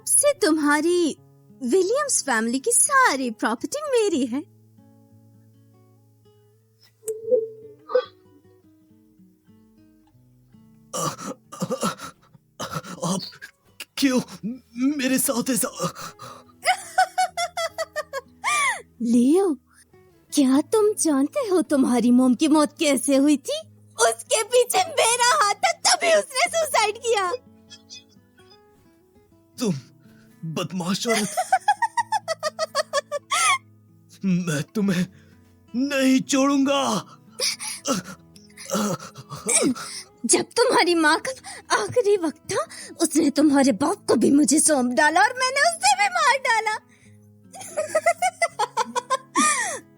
से तुम्हारी Williams family की सारी प्रॉपर्टी मेरी है। आप क्यों मेरे साथ ऐसा? लियो, क्या तुम जानते हो तुम्हारी मॉम की मौत कैसे हुई थी? उसके पीछे मेरा हाथ था, तभी उसने सुसाइड किया। तुम बदमाश औरत। मैं तुम्हें नहीं छोड़ूंगा। जब तुम्हारी माँ का आखिरी वक्त था, उसने तुम्हारे बाप को भी मुझे सौंप डाला और मैंने उसे भी मार डाला।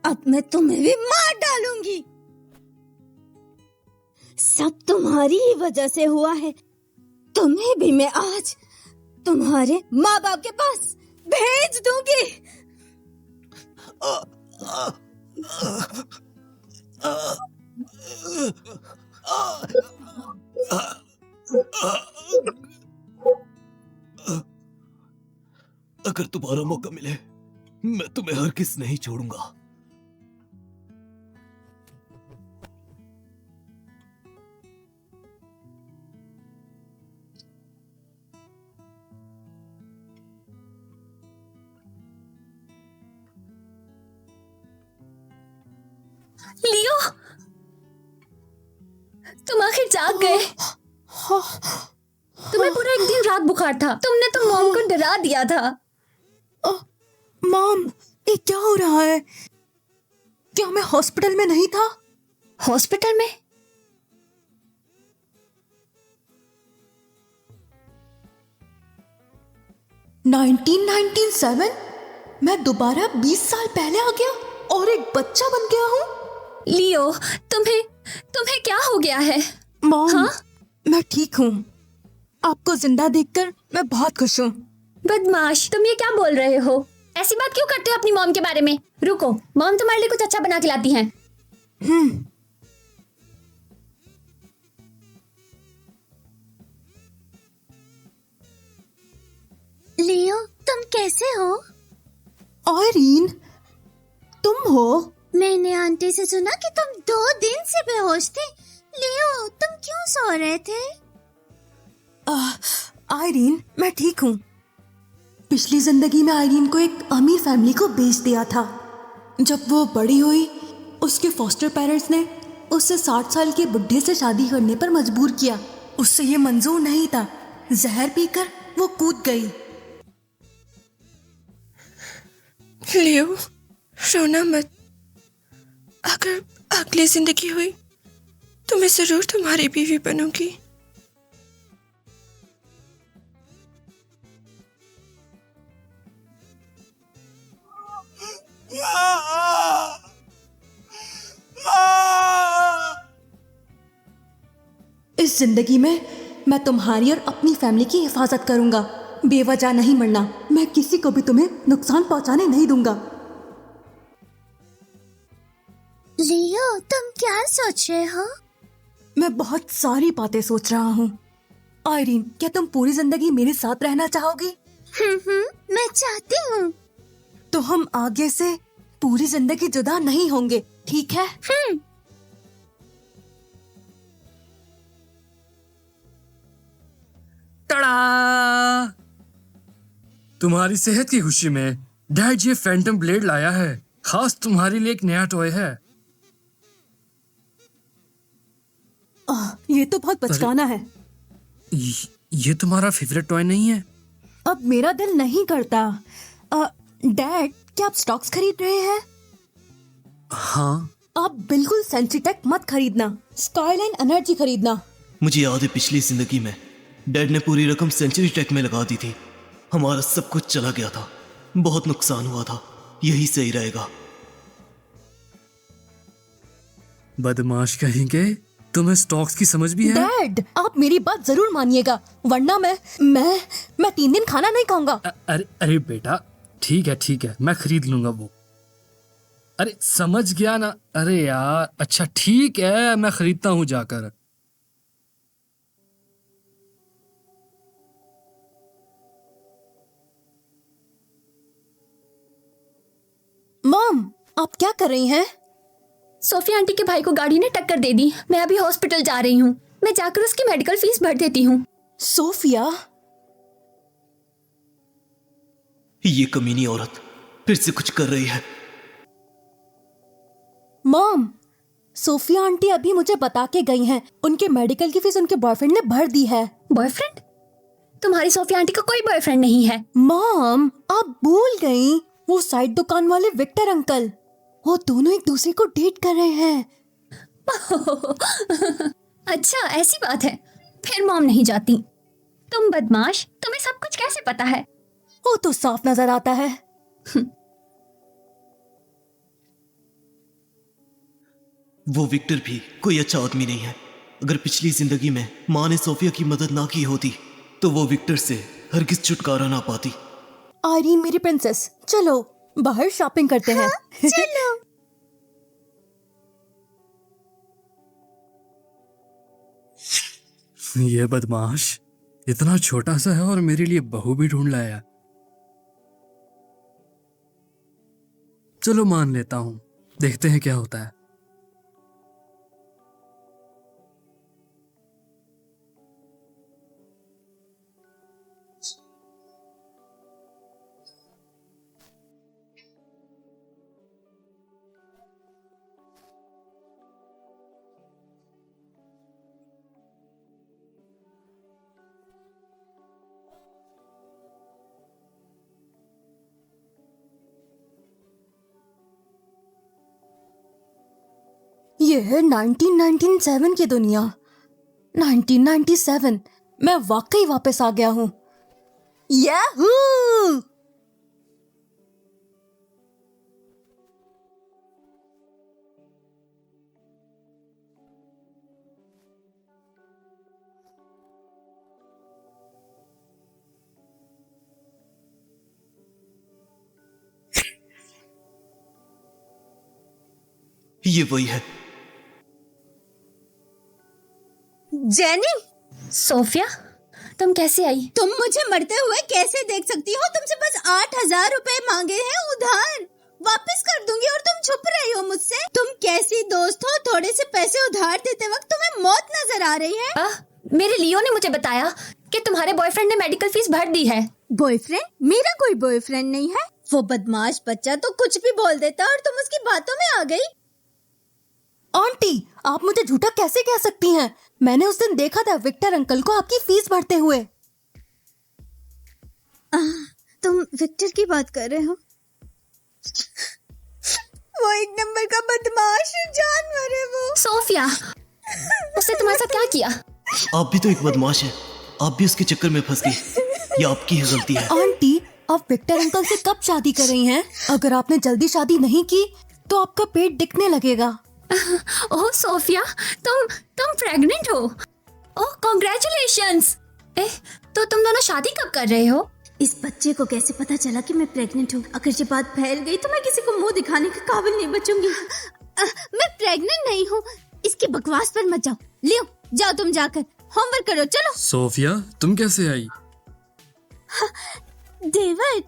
अब मैं तुम्हें भी मार डालूंगी। सब तुम्हारी ही वजह से हुआ है। तुम्हें भी मैं आज तुम्हारे माँ बाप के पास भेज दूंगी। अगर दोबारा मौका मिले, मैं तुम्हें हरगिज़ नहीं छोड़ूंगा। लियो, तुम आखिर जाग गए। तुम्हें पूरा एक दिन रात बुखार था। तुमने तो मॉम को डरा दिया था। मॉम, ये क्या हो रहा है? क्या मैं हॉस्पिटल में नहीं था? हॉस्पिटल में? $1997? मैं दोबारा 20 साल पहले आ गया और एक बच्चा बन गया हूँ। लियो, तुम्हें क्या हो गया है? मॉम, हाँ? मैं ठीक हूँ। आपको जिंदा देखकर मैं बहुत खुश हूँ। बदमाश, तुम ये क्या बोल रहे हो? ऐसी बात क्यों करते हो अपनी मॉम के बारे में? रुको, मॉम तुम्हारे लिए कुछ अच्छा बना के लाती हैं। लियो, तुम कैसे हो? आयरीन, तुम हो? मैंने आंटी से सुना कि तुम 2 दिन से बेहोश थे। लियो, तुम क्यों सो रहे थे? आयरीन, मैं ठीक हूँ। पिछली जिंदगी में आयरीन को एक अमीर फैमिली को बेच दिया था। जब वो बड़ी हुई, उसके फॉस्टर पेरेंट्स ने उससे 60 साल के बुढ़े से शादी करने पर मजबूर किया। उससे ये मंजूर नहीं था। जहर पीकर वो कूद गई। लियो, रोना मत। अगर अगली जिंदगी हुई तो मैं जरूर तुम्हारी बीवी बनूंगी। इस जिंदगी में मैं तुम्हारी और अपनी फैमिली की हिफाजत करूंगा। बेवजह नहीं मरना। मैं किसी को भी तुम्हें नुकसान पहुंचाने नहीं दूंगा। लियो, तुम क्या सोच रहे हो? मैं बहुत सारी बातें सोच रहा हूँ। आयरीन, क्या तुम पूरी जिंदगी मेरे साथ रहना चाहोगी? मैं चाहती हूँ। तो हम आगे से पूरी जिंदगी जुदा नहीं होंगे, ठीक है? टड़ा! तुम्हारी सेहत की खुशी में डैड ये फैंटम ब्लेड लाया है। खास तुम्हारे लिए एक नया टॉय है। ये तो बहुत बचकाना है। ये तुम्हारा फेवरेट टॉय नहीं है? अब मेरा दिल नहीं करता। डैड, क्या आप स्टॉक्स खरीद रहे हैं? हाँ। आप बिल्कुल सेंसिटेक मत खरीदना, स्काईलाइन एनर्जी खरीदना। मुझे याद है पिछली जिंदगी में डैड ने पूरी रकम सेंचुरी टेक में लगा दी थी। हमारा सब कुछ चला गया था, बहुत नुकसान हुआ था। यही सही रहेगा। बदमाश कहेंगे, तुम्हें स्टॉक्स की समझ भी है? डैड, आप मेरी बात जरूर मानिएगा, वरना मैं 3 दिन खाना नहीं खाऊंगा। अरे बेटा, ठीक है, मैं खरीद लूंगा वो। अरे समझ गया ना। अरे यार, अच्छा ठीक है, मैं खरीदता हूँ जाकर। आप क्या कर रही हैं? सोफिया आंटी के भाई को गाड़ी ने टक्कर दे दी। मैं अभी हॉस्पिटल जा रही हूँ। मैं जाकर उसकी मेडिकल फीस भर देती हूँ। सोफिया, ये कमीनी औरत फिर से कुछ कर रही है। मॉम, सोफिया आंटी अभी मुझे बता के गई हैं, उनके मेडिकल की फीस उनके बॉयफ्रेंड ने भर दी है। बॉयफ्रेंड? तुम्हारी सोफिया आंटी का कोई बॉयफ्रेंड नहीं है। मॉम, आप भूल गई, वो साइड दुकान वाले विक्टर अंकल, वो दोनों एक दूसरे को डेट कर रहे हैं। अच्छा, ऐसी बात है। फिर मॉम नहीं जाती। तुम बदमाश, तुम्हें सब कुछ कैसे पता है? वो तो साफ नजर आता है। वो विक्टर भी कोई अच्छा आदमी नहीं है। अगर पिछली जिंदगी में माँ ने सोफिया की मदद ना की होती तो वो विक्टर से हरगिज छुटकारा ना पाती। आयरीन मेरी प्रिंसेस, चलो बाहर शॉपिंग करते हैं। चलो। ये बदमाश इतना छोटा सा है और मेरे लिए बहू भी ढूंढ लाया। चलो मान लेता हूं, देखते हैं क्या होता है। ये है 1997 की दुनिया। 1997, मैं वाकई वापस आ गया हूँ। याहू! ये वही है। जेनी, सोफिया, तुम कैसे आई? तुम मुझे मरते हुए कैसे देख सकती हो? तुमसे बस 8,000 रुपए मांगे हैं उधार, वापस कर दूंगी और तुम छुप रही हो मुझसे। तुम कैसी दोस्त हो? थोड़े से पैसे उधार देते वक्त तुम्हें मौत नजर आ रही है। मेरे लियो ने मुझे बताया कि तुम्हारे बॉयफ्रेंड ने मेडिकल फीस भर दी है। बॉयफ्रेंड? मेरा कोई बॉयफ्रेंड नहीं है। वो बदमाश बच्चा तो कुछ भी बोल देता और तुम उसकी बातों में आ गई। आंटी, आप मुझे झूठा कैसे कह सकती हैं? मैंने उस दिन देखा था विक्टर अंकल को आपकी फीस भरते हुए। तुम विक्टर की बात कर रहे हो? वो एक नंबर का बदमाश जानवर है वो। सोफिया, उसने तुम्हारे साथ क्या किया? आप भी तो एक बदमाश है। आप भी उसके चक्कर में फंस गई। ये आपकी ही गलती है। आंटी, आप विक्टर अंकल से कब शादी कर रही हैं? अगर आपने जल्दी शादी नहीं की तो आपका पेट दिखने लगेगा। ओह सोफिया, तुम प्रेग्नेंट हो? ओह कांग्रेचुलेशंस। तो तुम दोनों शादी कब कर रहे हो? इस बच्चे को कैसे पता चला कि मैं प्रेग्नेंट हूँ? अगर ये बात फैल गई तो मैं किसी को मुंह दिखाने के काबिल नहीं बचूंगी। मैं प्रेग्नेंट नहीं हूँ। इसकी बकवास पर मत जाओ। लियो, जाओ तुम जाकर होमवर्क करो। चलो। सोफिया, तुम कैसे आई? डेविड,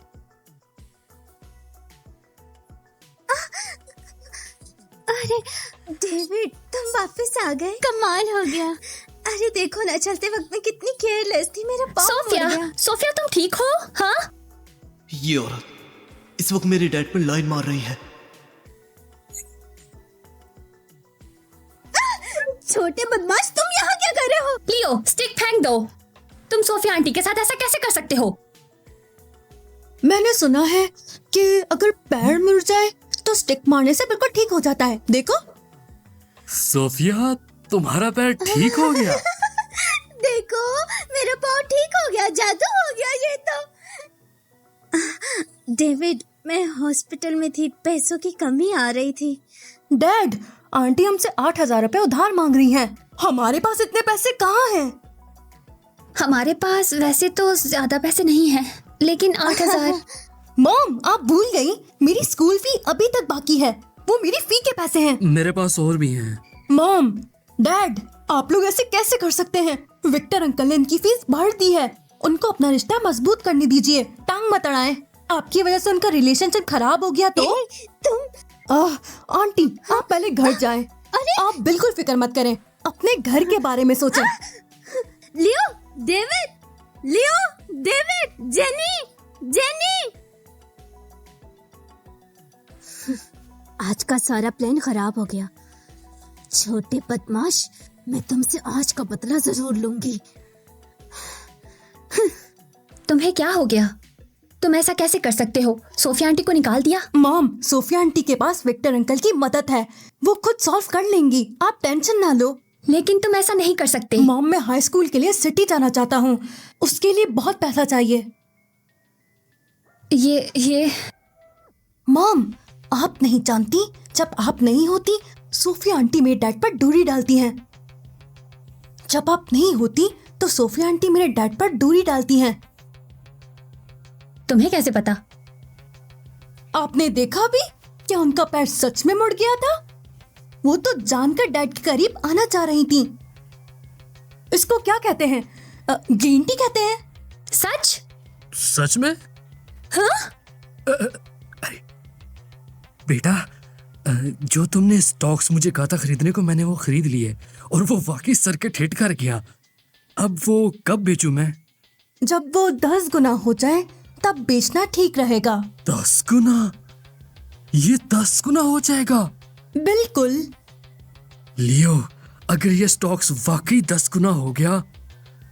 अरे डेविड, तुम वापस आ गए। कमाल हो गया। अरे देखो ना, चलते वक्त में कितनी केयरलेस थी। मेरा पाँव मुड़ गया। सोफिया तुम ठीक हो? हाँ? ये औरत इस वक्त मेरे डैड पर लाइन मार रही है। छोटे बदमाश, तुम यहाँ क्या कर रहे हो? लियो, स्टिक फेंक दो। तुम सोफिया आंटी के साथ ऐसा कैसे कर सकते हो? मैंने सुना है कि अगर पैर मुड़ जाए तो स्टिक मारने से बिल्कुल ठीक हो जाता है। देखो। सोफिया, तुम्हारा पैर ठीक हो गया। देखो, मेरा पाँव ठीक हो गया। जादू हो गया ये तो। डेविड, मैं हॉस्पिटल में थी, पैसों की कमी आ रही थी। डैड, आंटी हमसे 8,000 रुपए उधार मांग रही हैं। हमारे पास इतने पैसे कहाँ हैं? हमारे पास वैसे तो ज्यादा पैसे नहीं हैं, लेकिन 8,000। मॉम, आप भूल गई, मेरी स्कूल फी अभी तक बाकी है। वो मेरी फी के पैसे हैं। मेरे पास और भी हैं। मॉम, डैड, आप लोग ऐसे कैसे कर सकते हैं? विक्टर अंकल ने इनकी फीस भर दी है। उनको अपना रिश्ता मजबूत करने दीजिए, टांग मत अड़ाएं। आपकी वजह से उनका रिलेशनशिप खराब हो गया तो? आंटी आप पहले घर जाएं। अरे आप बिल्कुल फिक्र मत करें, अपने घर के बारे में सोचें। लियो, डेविड, जेनी। आज का सारा प्लान खराब हो गया। छोटे बदमाश, मैं तुमसे आज का बदला जरूर लूंगी। तुम्हें क्या हो गया? तुम ऐसा कैसे कर सकते हो? सोफिया आंटी को निकाल दिया? मॉम, सोफिया आंटी के पास विक्टर अंकल की मदद है, वो खुद सॉल्व कर लेंगी, आप टेंशन ना लो। लेकिन तुम ऐसा नहीं कर सकते। मॉम, मैं हाई स्कूल के लिए सिटी जाना चाहता हूँ, उसके लिए बहुत पैसा चाहिए। ये मॉम, आप नहीं जानती, जब आप नहीं होती सोफिया आंटी मेरे डैड पर डोरी डालती हैं। जब आप नहीं होती तो सोफिया आंटी मेरे डैड पर डोरी डालती हैं। तुम्हें कैसे पता? आपने देखा भी? क्या उनका पैर सच में मुड़ गया था? वो तो जानकर डैड के करीब आना चाह रही थी। इसको क्या कहते हैं? ग्रीन टी कहते हैं। सच में? अरे बेटा, जो तुमने स्टॉक्स मुझे कहा था खरीदने को, मैंने वो खरीद लिए और वो वाकई सर के ठेठ कर गया। अब वो कब बेचूं मैं? जब वो 10 गुना हो जाए तब बेचना ठीक रहेगा। 10 गुना? ये 10 गुना हो जाएगा? बिल्कुल। लियो, अगर ये स्टॉक्स वाकई 10 गुना हो गया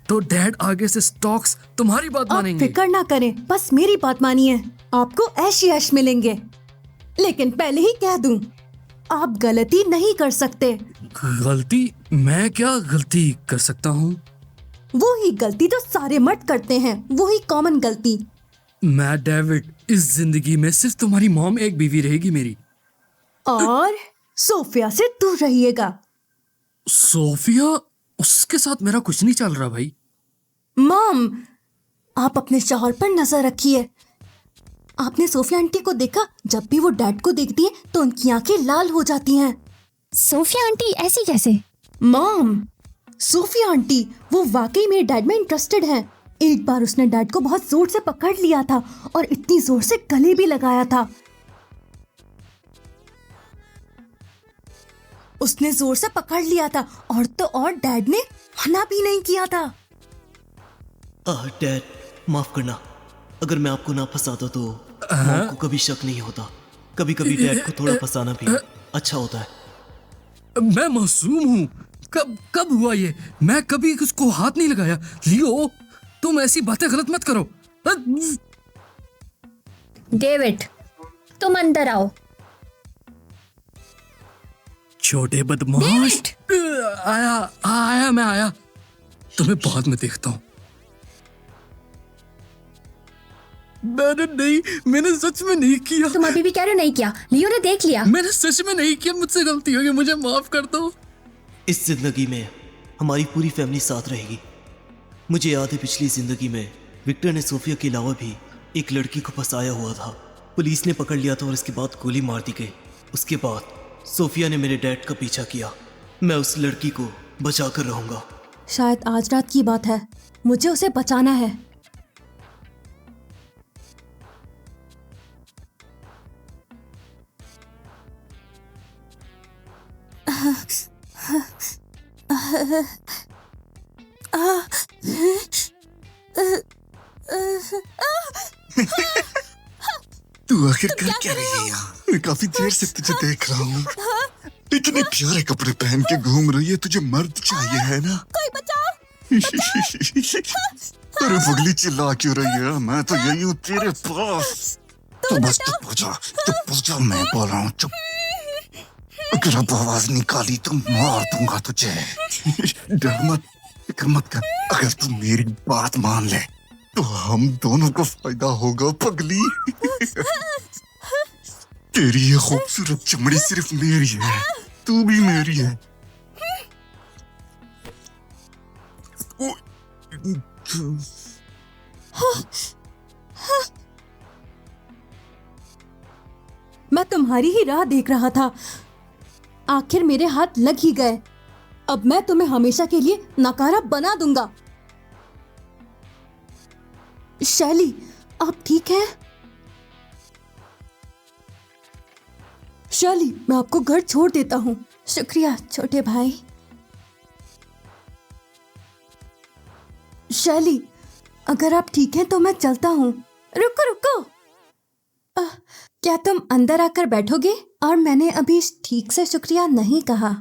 तो डैड आगे से स्टॉक्स तुम्हारी बात आप मानेंगे। फिक्र ना करें, बस मेरी बात मानिए, आपको ऐश ही ऐश मिलेंगे। लेकिन पहले ही कह दूं, आप गलती नहीं कर सकते। गलती? मैं क्या गलती कर सकता हूँ? वो ही गलती जो सारे मर्द करते हैं, वो ही कॉमन गलती। मैं डेविड, इस जिंदगी में सिर्फ तुम्हारी मॉम एक बीवी रहेगी मेरी। और सोफिया से दूर रहिएगा। सोफिया? उसके साथ मेरा कुछ नहीं चल रहा भाई। मॉम, आप अपने शौहर पर नजर रखिए। आपने सोफिया आंटी को देखा? जब भी वो डैड को देखती है तो उनकी आंखें लाल हो जाती हैं। सोफिया आंटी ऐसी कैसे? मॉम, सोफिया आंटी वो वाकई मेरे डैड में इंटरेस्टेड हैं। एक बार उसने डैड को बहुत जोर से पकड़ लिया था और इतनी जोर से गले भी लगाया था। उसने जोर से पकड़ लिया था और तो और डैड ने मना भी नहीं किया था। डैड, माफ करना, अगर मैं आपको ना फंसाता तो मॉम को कभी शक नहीं होता। कभी कभी डैड को थोड़ा फंसाना भी अच्छा होता है। मैं मासूम हूँ। कब हुआ ये? मैं कभी उसको हाथ नहीं लगाया। लियो, तुम ऐसी बातें गलत मत करो। डेविड, तुम अंदर आओ। छोटे बदमाश। मैं आया। तुम्हें बाद में देखता हूँ। मैंने सच में नहीं किया। तुम अभी भी कह रहे हो नहीं किया? लियो ने देख लिया। मैंने सच में नहीं किया, मुझसे गलती हो गई, मुझे माफ कर दो। इस जिंदगी में हमारी पूरी फैमिली साथ रहेगी। मुझे याद है पिछली जिंदगी में विक्टर ने सोफिया के अलावा भी एक लड़की को फंसाया हुआ था। पुलिस ने पकड़ लिया था और इसके बाद गोली मार दी गई। उसके बाद सोफिया ने मेरे डैड का पीछा किया। मैं उस लड़की को बचा कर रहूंगा। शायद आज रात की बात है, मुझे उसे बचाना है। तू आखिर कर क्या रही है यहाँ? मैं काफी देर से तुझे देख रहा हूँ। इतने प्यारे कपड़े पहन के घूम रही है, तुझे मर्द चाहिए है ना? कोई बचाओ। अरे पगली, चिल्ला क्यों रही है? मैं तो यही हूँ तेरे पास। तू बस चुप हो जा, मैं बोल रहा हूँ, चुप। अगर अब आवाज निकाली तो मार दूंगा तुझे। डर मत, फिक्र मत कर। अगर तू मेरी बात मान ले तो हम दोनों को फायदा होगा पगली। तेरी ये खूबसूरत चमड़ी सिर्फ मेरी है, तू भी मेरी है। मैं तुम्हारी ही राह देख रहा था, आखिर मेरे हाथ लग ही गए। अब मैं तुम्हें हमेशा के लिए नकारा बना दूंगा। शैली, आप ठीक हैं? शैली, मैं आपको घर छोड़ देता हूँ। शुक्रिया छोटे भाई। शैली, अगर आप ठीक हैं तो मैं चलता हूँ। रुको रुको, क्या तुम अंदर आकर बैठोगे? और मैंने अभी ठीक से शुक्रिया नहीं कहा।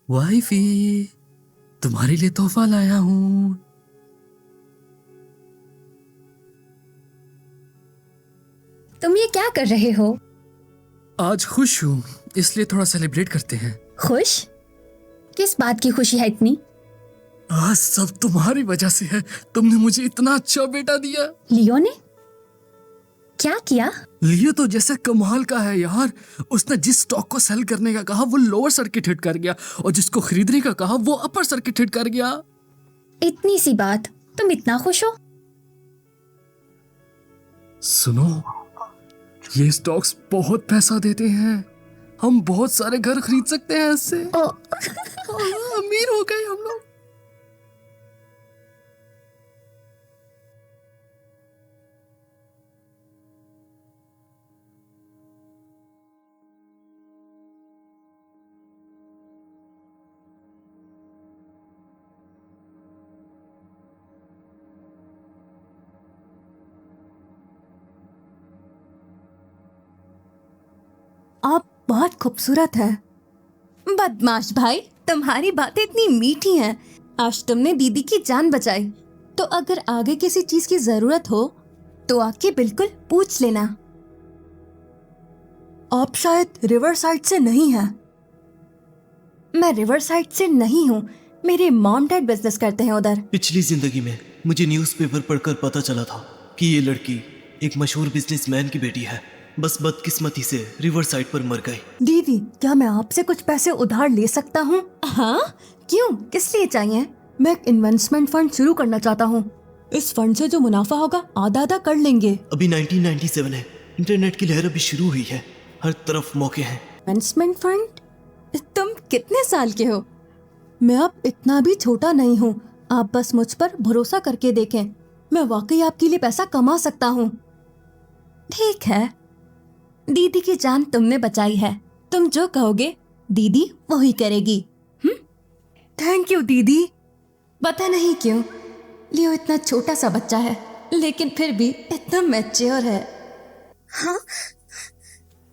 वाइफी, तुम्हारे लिए तोहफा लाया हूँ। तुम ये क्या कर रहे हो? आज खुश हूँ, इसलिए थोड़ा सेलिब्रेट करते हैं। खुश? किस बात की खुशी है इतनी? आज सब तुम्हारी वजह से है। तुमने मुझे इतना अच्छा बेटा दिया। लियो ने क्या किया? लियो तो जैसे कमाल का है यार। उसने जिस स्टॉक को सेल करने का कहा वो लोअर सर्किट हिट कर गया, और जिसको खरीदने का कहा वो अपर सर्किट हिट कर गया। इतनी सी बात, तुम इतना खुश हो? सुनो, ये स्टॉक्स बहुत पैसा देते हैं। हम बहुत सारे घर खरीद सकते हैं इससे। अमीर हो गए हम लोग। आप बहुत खूबसूरत हैं। बदमाश भाई, तुम्हारी बातें इतनी मीठी हैं। आज तुमने दीदी की जान बचाई, तो अगर आगे किसी चीज की जरूरत हो तो आके बिल्कुल पूछ लेना। आप शायद रिवर साइड से नहीं हैं। मैं रिवर साइड से नहीं हूँ, मेरे मॉम डैड बिजनेस करते हैं उधर। पिछली जिंदगी में मुझे न्यूज़पेपर पढ़कर पता चला था कि ये लड़की एक मशहूर बिजनेसमैन की बेटी है। बस बदकिस्मती से रिवर साइड पर मर गई। दीदी, क्या मैं आपसे कुछ पैसे उधार ले सकता हूँ? हाँ, क्यों, किस लिए चाहिए? मैं एक इन्वेस्टमेंट फंड शुरू करना चाहता हूँ। इस फंड से जो मुनाफा होगा आधा आधा कर लेंगे। अभी 1997 है, इंटरनेट की लहर अभी शुरू हुई है, हर तरफ मौके हैं। Investment fund? तुम कितने साल के हो? मैं अब इतना भी छोटा नहीं हूँ। आप बस मुझ पर भरोसा करके देखें, मैं वाकई आपके लिए पैसा कमा सकता हूँ। ठीक है, दीदी की जान तुमने बचाई है। तुम जो कहोगे दीदी वही करेगी। थैंक यू दीदी। पता नहीं क्यों लियो इतना छोटा सा बच्चा है, लेकिन फिर भी इतना मैच्योर है। हाँ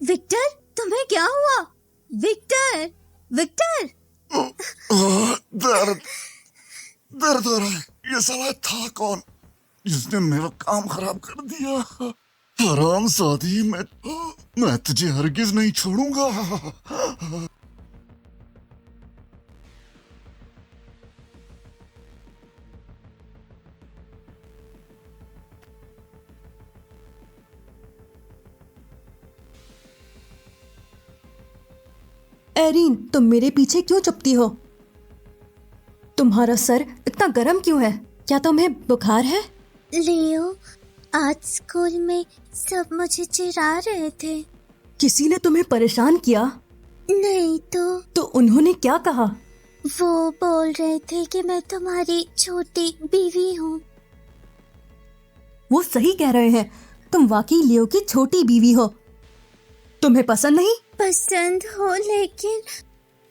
विक्टर, तुम्हें क्या हुआ? Victor, Victor. दर्द दर्द हो रहा है। ये साला था कौन जिसने मेरा काम खराब कर दिया? हराम सादी, मैं तुझे हरगिज नहीं छोड़ूंगा। एरीन, तुम मेरे पीछे क्यों चुपती हो? तुम्हारा सर इतना गर्म क्यों है? क्या तुम्हें बुखार है? लियो, आज स्कूल में सब मुझे चिढ़ा रहे थे। किसी ने तुम्हें परेशान किया? नहीं तो उन्होंने क्या कहा? वो बोल रहे थे कि मैं तुम्हारी छोटी बीवी हूँ। वो सही कह रहे हैं, तुम वाकई लियो की छोटी बीवी हो। तुम्हें पसंद नहीं? पसंद हो, लेकिन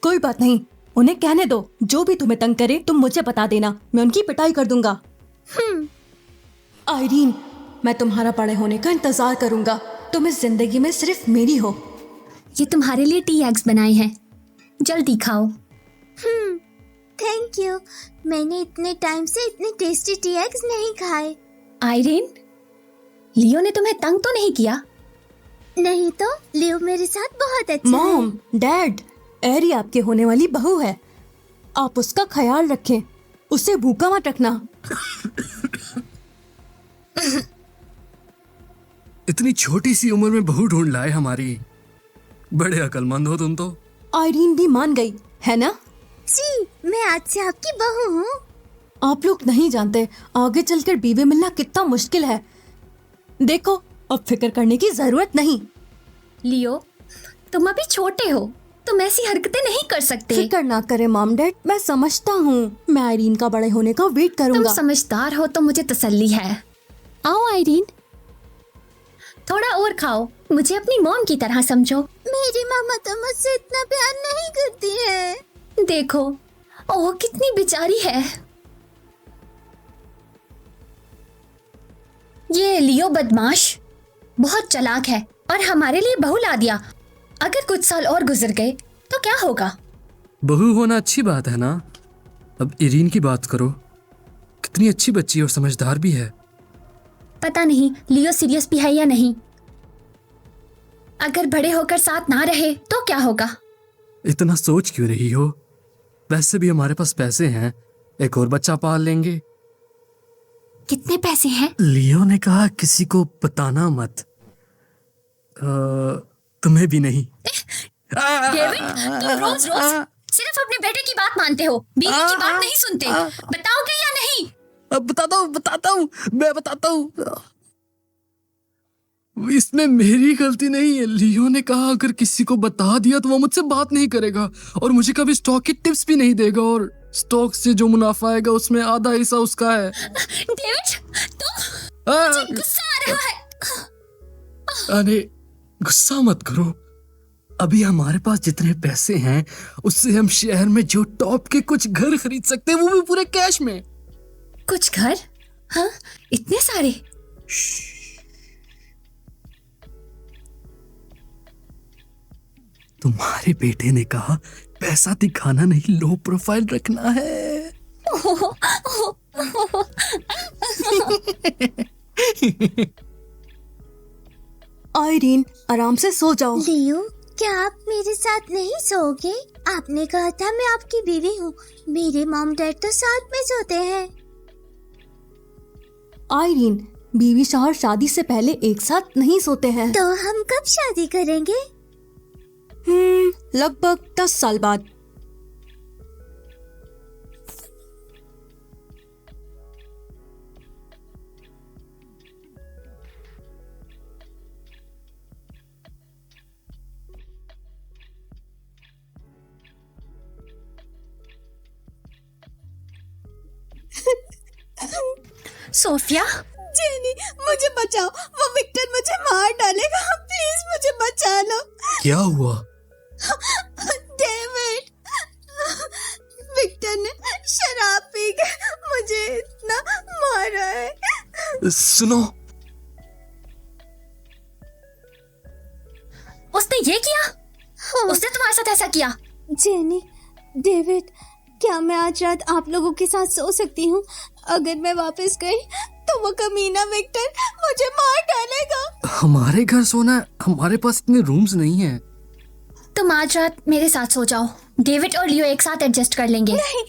कोई बात नहीं, उन्हें कहने दो। जो भी तुम्हें तंग करे तुम मुझे बता देना, मैं उनकी पिटाई कर दूंगा। आयरीन, मैं तुम्हारा बड़े होने का इंतजार करूंगा। तुम इस जिंदगी में सिर्फ मेरी हो। ये तुम्हारे लिए टी एग्स बनाए हैं, जल्दी खाओ। Thank you. मैंने इतने टाइम से इतने टेस्टी टी एग्स नहीं खाए। आयरीन, लियो ने तुम्हें तंग तो नहीं किया? नहीं तो, लियो मेरे साथ बहुत अच्छा है। मॉम, डैड, एरी आपके होने वाली बहू है। आप उसका ख्याल रखें, उसे भूखा मत रखना। इतनी छोटी सी उम्र में बहू ढूंढ लाए हमारी। बड़े अकलमंद हो तुम तो। आयरीन भी मान गई है ना? जी, मैं आज से आपकी बहू हूँ। आप लोग नहीं जानते आगे चलकर बीवी मिलना कितना मुश्किल है। देखो, अब फिक्र करने की जरूरत नहीं। लियो, तुम अभी छोटे हो, तुम ऐसी हरकतें नहीं कर सकते। फिक्र ना करे मॉम डैड, मैं समझता हूँ। मैं आयरीन का बड़े होने का वेट तुम करूंगा। समझदार हो तो मुझे तसल्ली है। आओ आयरीन, थोड़ा और खाओ, मुझे अपनी मॉम की तरह समझो। मेरी मामा तो मुझसे इतना प्यार नहीं करती है। देखो, ओह कितनी बेचारी है। ये लियो बदमाश बहुत चालाक है और हमारे लिए बहू ला दिया। अगर कुछ साल और गुजर गए तो क्या होगा? बहू होना अच्छी बात है ना। अब इरीन की बात करो, कितनी अच्छी बच्ची और समझदार भी है। पता नहीं लियो सीरियस भी है या नहीं। अगर बड़े होकर साथ ना रहे तो क्या होगा? इतना सोच क्यों रही हो? वैसे भी हमारे पास पैसे हैं, एक और बच्चा पाल लेंगे। कितने पैसे हैं? लियो ने कहा किसी को बताना मत। तुम्हें भी नहीं। डेविड, तुम रोज रोज सिर्फ अपने बेटे की बात मानते हो, बीवी की बात नहीं सुनते। बताओगे या नहीं? बताता हूँ, मैं बताता हूँ। इसमें मेरी गलती नहीं है। लियो ने कहा अगर किसी को बता दिया तो वो मुझसे बात नहीं करेगा और मुझे कभी स्टॉक की टिप्स भी नहीं देगा, और स्टॉक से जो मुनाफा आएगा उसमें आधा हिस्सा उसका है। डेविड, मुझे गुस्सा आ रहा है। अरे गुस्सा मत करो। अभी हमारे पास जितने पैसे हैं उससे हम शहर में जो टॉप के कुछ घर खरीद सकते हैं, वो भी पूरे कैश में। कुछ घर? हाँ, इतने सारे? तुम्हारे बेटे ने कहा पैसा दिखाना नहीं, लो प्रोफाइल रखना है। आयरीन, आराम से सो जाओ। लियो, क्या आप मेरे साथ नहीं सोओगे? आपने कहा था मैं आपकी बीवी हूँ। मेरे मॉम डैड तो साथ में सोते हैं। आयरीन, बीवी शौहर शादी से पहले एक साथ नहीं सोते हैं। तो हम कब शादी करेंगे? लगभग 10 साल बाद। सोफिया, जेनी, मुझे बचाओ। वो विक्टर मुझे मार डालेगा। प्लीज मुझे बचा लो। क्या हुआ? डेविड, विक्टर ने शराब पी के मुझे इतना मारा है। सुनो, उसने ये किया? उसने तुम्हारे साथ ऐसा किया? जेनी, डेविड, क्या मैं आज रात आप लोगों के साथ सो सकती हूँ? अगर मैं वापस गई तो वो कमीना विक्टर मुझे मार डालेगा। हमारे घर सोना है, हमारे पास इतने रूम्स नहीं हैं। तुम आज रात मेरे साथ सो जाओ, डेविड और लियो एक साथ एडजस्ट कर लेंगे। नहीं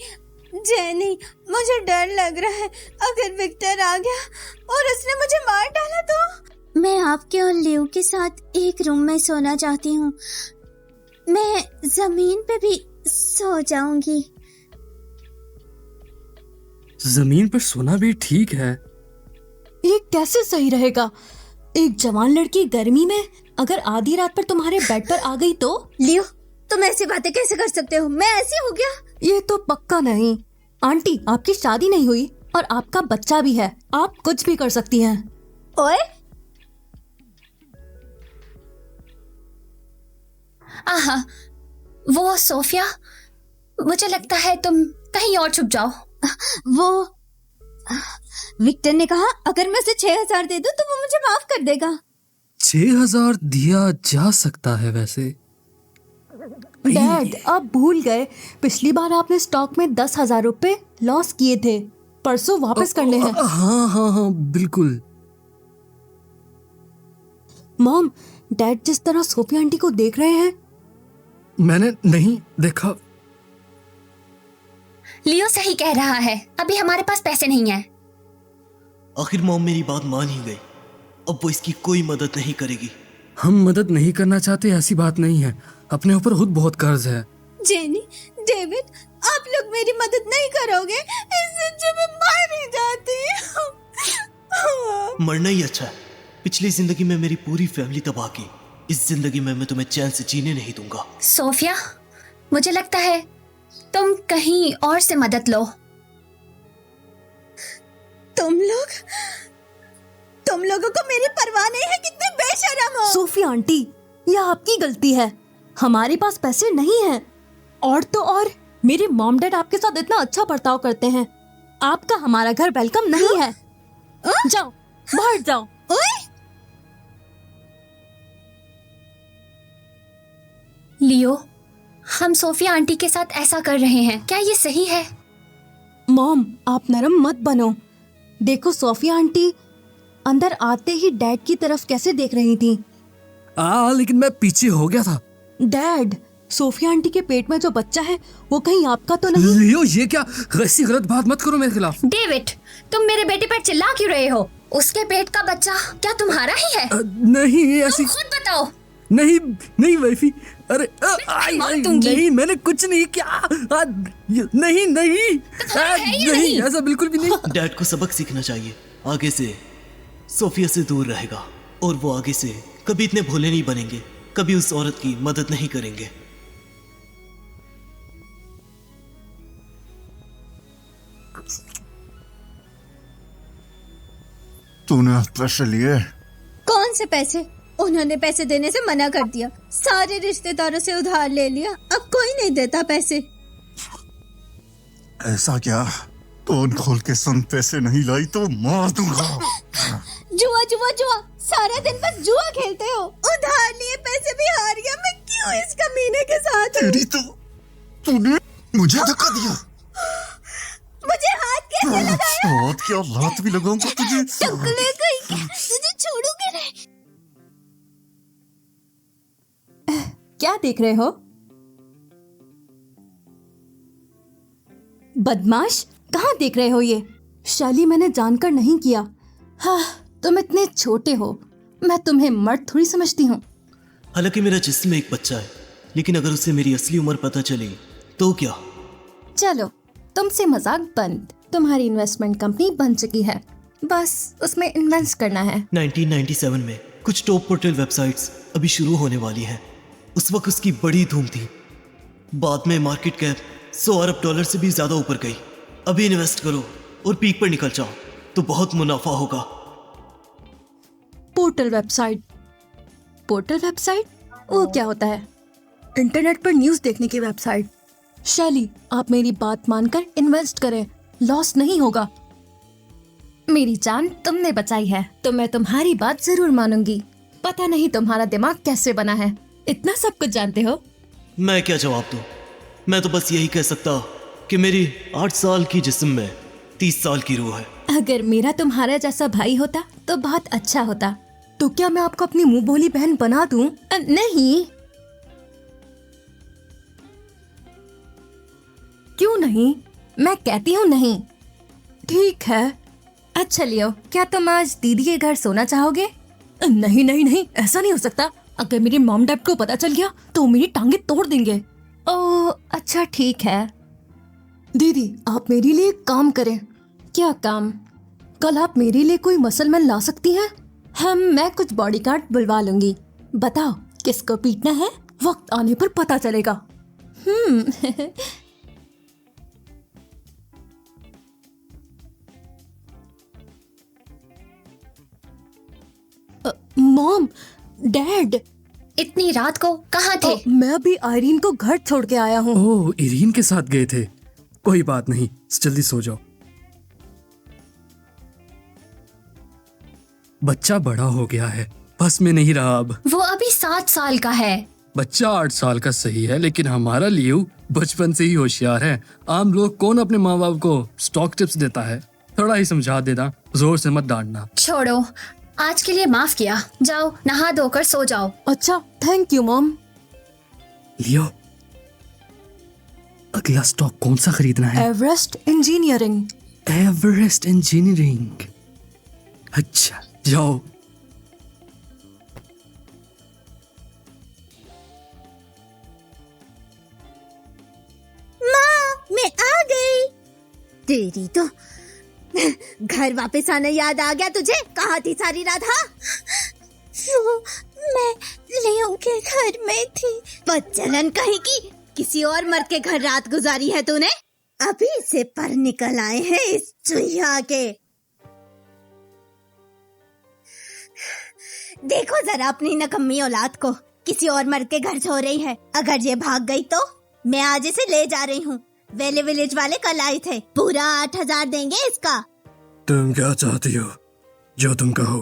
जेनी, मुझे डर लग रहा है। अगर विक्टर आ गया और उसने मुझे मार डाला तो? मैं आपके और लियो के साथ एक रूम में सोना चाहती हूँ। मैं जमीन पे भी सो जाऊंगी। जमीन पर सोना भी ठीक है। ये कैसे सही रहेगा? एक जवान लड़की गर्मी में अगर आधी रात पर तुम्हारे बेड पर आ गई तो? लियो, तुम ऐसी बातें कैसे कर सकते हो? मैं ऐसी हो गया? ये तो पक्का नहीं। आंटी, आपकी शादी नहीं हुई और आपका बच्चा भी है, आप कुछ भी कर सकती हैं। ओए, आहा, वो सोफिया, मुझे लगता है तुम कहीं और छुप जाओ। वो विक्टर ने कहा अगर मैं उसे 6,000 दे दूं तो वो मुझे माफ कर देगा। 6,000 दिया जा सकता है वैसे। डैड, आप भूल गए, पिछली बार आपने स्टॉक में 10,000 रुपए लॉस किए थे, परसों वापस करने हैं। हाँ, बिल्कुल। मॉम, डैड जिस तरह सोफिया आंटी को देख रहे हैं, मैंने नहीं देखा। लियो सही कह रहा है, अभी हमारे पास पैसे नहीं है। आखिर मॉम मेरी बात मान ही गई। अब वो इसकी कोई मदद नहीं करेगी। हम मदद नहीं करना चाहते ऐसी बात नहीं है, अपने ऊपर खुद बहुत कर्ज है। जेनी, डेविड, आप लोग मेरी मदद नहीं करोगे इससे जो मैं मर ही जाती हूँ। मरना ही अच्छा है। पिछली जिंदगी में मेरी पूरी फैमिली तबाह की, इस जिंदगी में मैं तुम्हें चैन से जीने नहीं दूंगा। सोफिया, मुझे लगता है तुम कहीं और से मदद लो। तुम लोगों को मेरी परवाह नहीं है, कितने बेशरम हो। सोफिया आंटी, यह आपकी गलती है, हमारे पास पैसे नहीं हैं। और तो और मेरे मॉम डैड आपके साथ इतना अच्छा बर्ताव करते हैं, आपका हमारा घर वेलकम नहीं है। जाओ बाहर जाओ। ओए लियो, हम सोफिया आंटी के साथ ऐसा कर रहे हैं, क्या ये सही है? मॉम, आप नरम मत बनो। देखो सोफिया आंटी अंदर आते ही डैड की तरफ कैसे देख रही थी। लेकिन मैं पीछे हो गया था। डैड, सोफिया आंटी के पेट में जो बच्चा है वो कहीं आपका तो नहीं? लियो, ये क्या, ऐसी गलत बात मत करो मेरे खिलाफ। डेविड, तुम मेरे बेटे पर चिल्ला क्यों रहे हो? उसके पेट का बच्चा क्या तुम्हारा ही है? नहीं ऐसी, तुम खुद बताओ। नहीं नहीं वाइफी, अरे मार दूंगी। नहीं, मैंने कुछ नहीं किया। नहीं नहीं नहीं, ऐसा बिल्कुल भी नहीं। डैड को सबक सीखना चाहिए, आगे से सोफिया से दूर रहेगा और वो आगे से कभी इतने भोले नहीं बनेंगे, कभी उस औरत की मदद नहीं करेंगे। तूने पैसे लिए? कौन से पैसे? उन्होंने पैसे देने से मना कर दिया, सारे रिश्तेदारों से उधार ले लिया, अब कोई नहीं देता पैसे। ऐसा क्या? तोन खोल के सुन, पैसे नहीं लाई तो मार दूंगा। जुआ जुआ जुआ, सारा दिन बस जुआ खेलते हो, उधार लिए पैसे भी हार गया। मैं क्यों इस कमीने के साथ हूँ? तेरी तो, तूने मुझे धक्का दिया। मुझे हाथ कैसे लगाया? हाथ क्या, लात भी लगाऊंगा तुझे। टकले गई क्या? तुझे छोड़ूंगी नहीं। क्या देख रहे हो? बदमाश, कहाँ देख रहे हो ये? शाली, मैंने जानकर नहीं किया। हाँ, तुम इतने छोटे हो, मैं तुम्हें मर्द थोड़ी समझती हूँ। हालांकि मेरा जिस्म एक बच्चा है, लेकिन अगर उसे मेरी असली उम्र पता चली तो क्या? चलो, तुमसे मजाक बंद। तुम्हारी इन्वेस्टमेंट कंपनी बन चुकी है, बस उसमें इन्वेस्ट करना है। 1997 में कुछ टॉप पोर्टल वेबसाइट्स अभी शुरू होने वाली हैं। उस वक्त उसकी बड़ी धूम थी, बाद में मार्केट कैप 100 अरब डॉलर से भी ज्यादा ऊपर गई। अभी इन्वेस्ट करो और पीक पर निकल जाओ तो बहुत मुनाफा होगा। Portal website? पोर्टल वेबसाइट वो क्या होता है? इंटरनेट पर न्यूज़ देखने की वेबसाइट। शैली, आप मेरी बात मानकर इन्वेस्ट करें, लॉस नहीं होगा। मेरी जान तुमने बचाई है तो मैं तुम्हारी बात जरूर मानूंगी। पता नहीं तुम्हारा दिमाग कैसे बना है, इतना सब कुछ जानते हो। मैं क्या जवाब दूं? मैं तो बस यही कह सकता कि मेरी 8 साल की जिस्म में 30 साल की रूह है। अगर मेरा तुम्हारा जैसा भाई होता तो बहुत अच्छा होता। तो क्या मैं आपको अपनी मुंह बोली बहन बना दूं? नहीं। क्यों नहीं? मैं कहती हूँ नहीं। ठीक है। अच्छा लियो, क्या तुम आज दीदी के घर सोना चाहोगे? नहीं नहीं नहीं, ऐसा नहीं हो सकता। अगर मेरे मॉम डैड को पता चल गया तो मेरी टांगे तोड़ देंगे। ओह अच्छा ठीक है। दीदी, आप मेरे लिए एक काम करें। क्या काम? कल आप मेरे लिए कोई मसलमन ला सकती हैं? मैं कुछ बॉडीगार्ड बुलवा लूंगी। बताओ किसको पीटना है, वक्त आने पर पता चलेगा। मॉम, डैड, इतनी रात को कहाँ थे? मैं अभी आयरीन को घर छोड़ के आया हूँ। ओह, इरीन के साथ गए थे। कोई बात नहीं, जल्दी सो जाओ। बच्चा बड़ा हो गया है, बस में नहीं रहा अब। वो अभी 7 साल का है। बच्चा 8 साल का सही है, लेकिन हमारा लियो बचपन से ही होशियार है। आम लोग कौन अपने माँ बाप को स्टॉक टिप्स देता है? थोड़ा ही समझा देना, जोर से मत डांटना। छोड़ो, आज के लिए माफ किया। जाओ नहा धोकर सो जाओ। अच्छा, थैंक यू मॉम। लियो, अगला स्टॉक कौन सा खरीदना है? Everest engineering. एवरेस्ट इंजीनियरिंग, अच्छा जाओ। माँ, तेरी तो घर वापस आने याद आ गया तुझे? कहाँ थी सारी रात? हाँ, वो मैं लियो के घर में थी। बच्चलन कहीं की, किसी और मर्द के घर रात गुजारी है तूने? अभी से पर निकल आए हैं इस चुहिया के। देखो जरा अपनी नकम्मी औलाद को, किसी और मर्द के घर सो रही है। अगर ये भाग गई तो मैं आज इसे ले जा रही हूँ। वेले विलेज वाले कल आए थे, पूरा 8,000 देंगे इसका। तुम क्या चाहती हो? जो तुम कहो।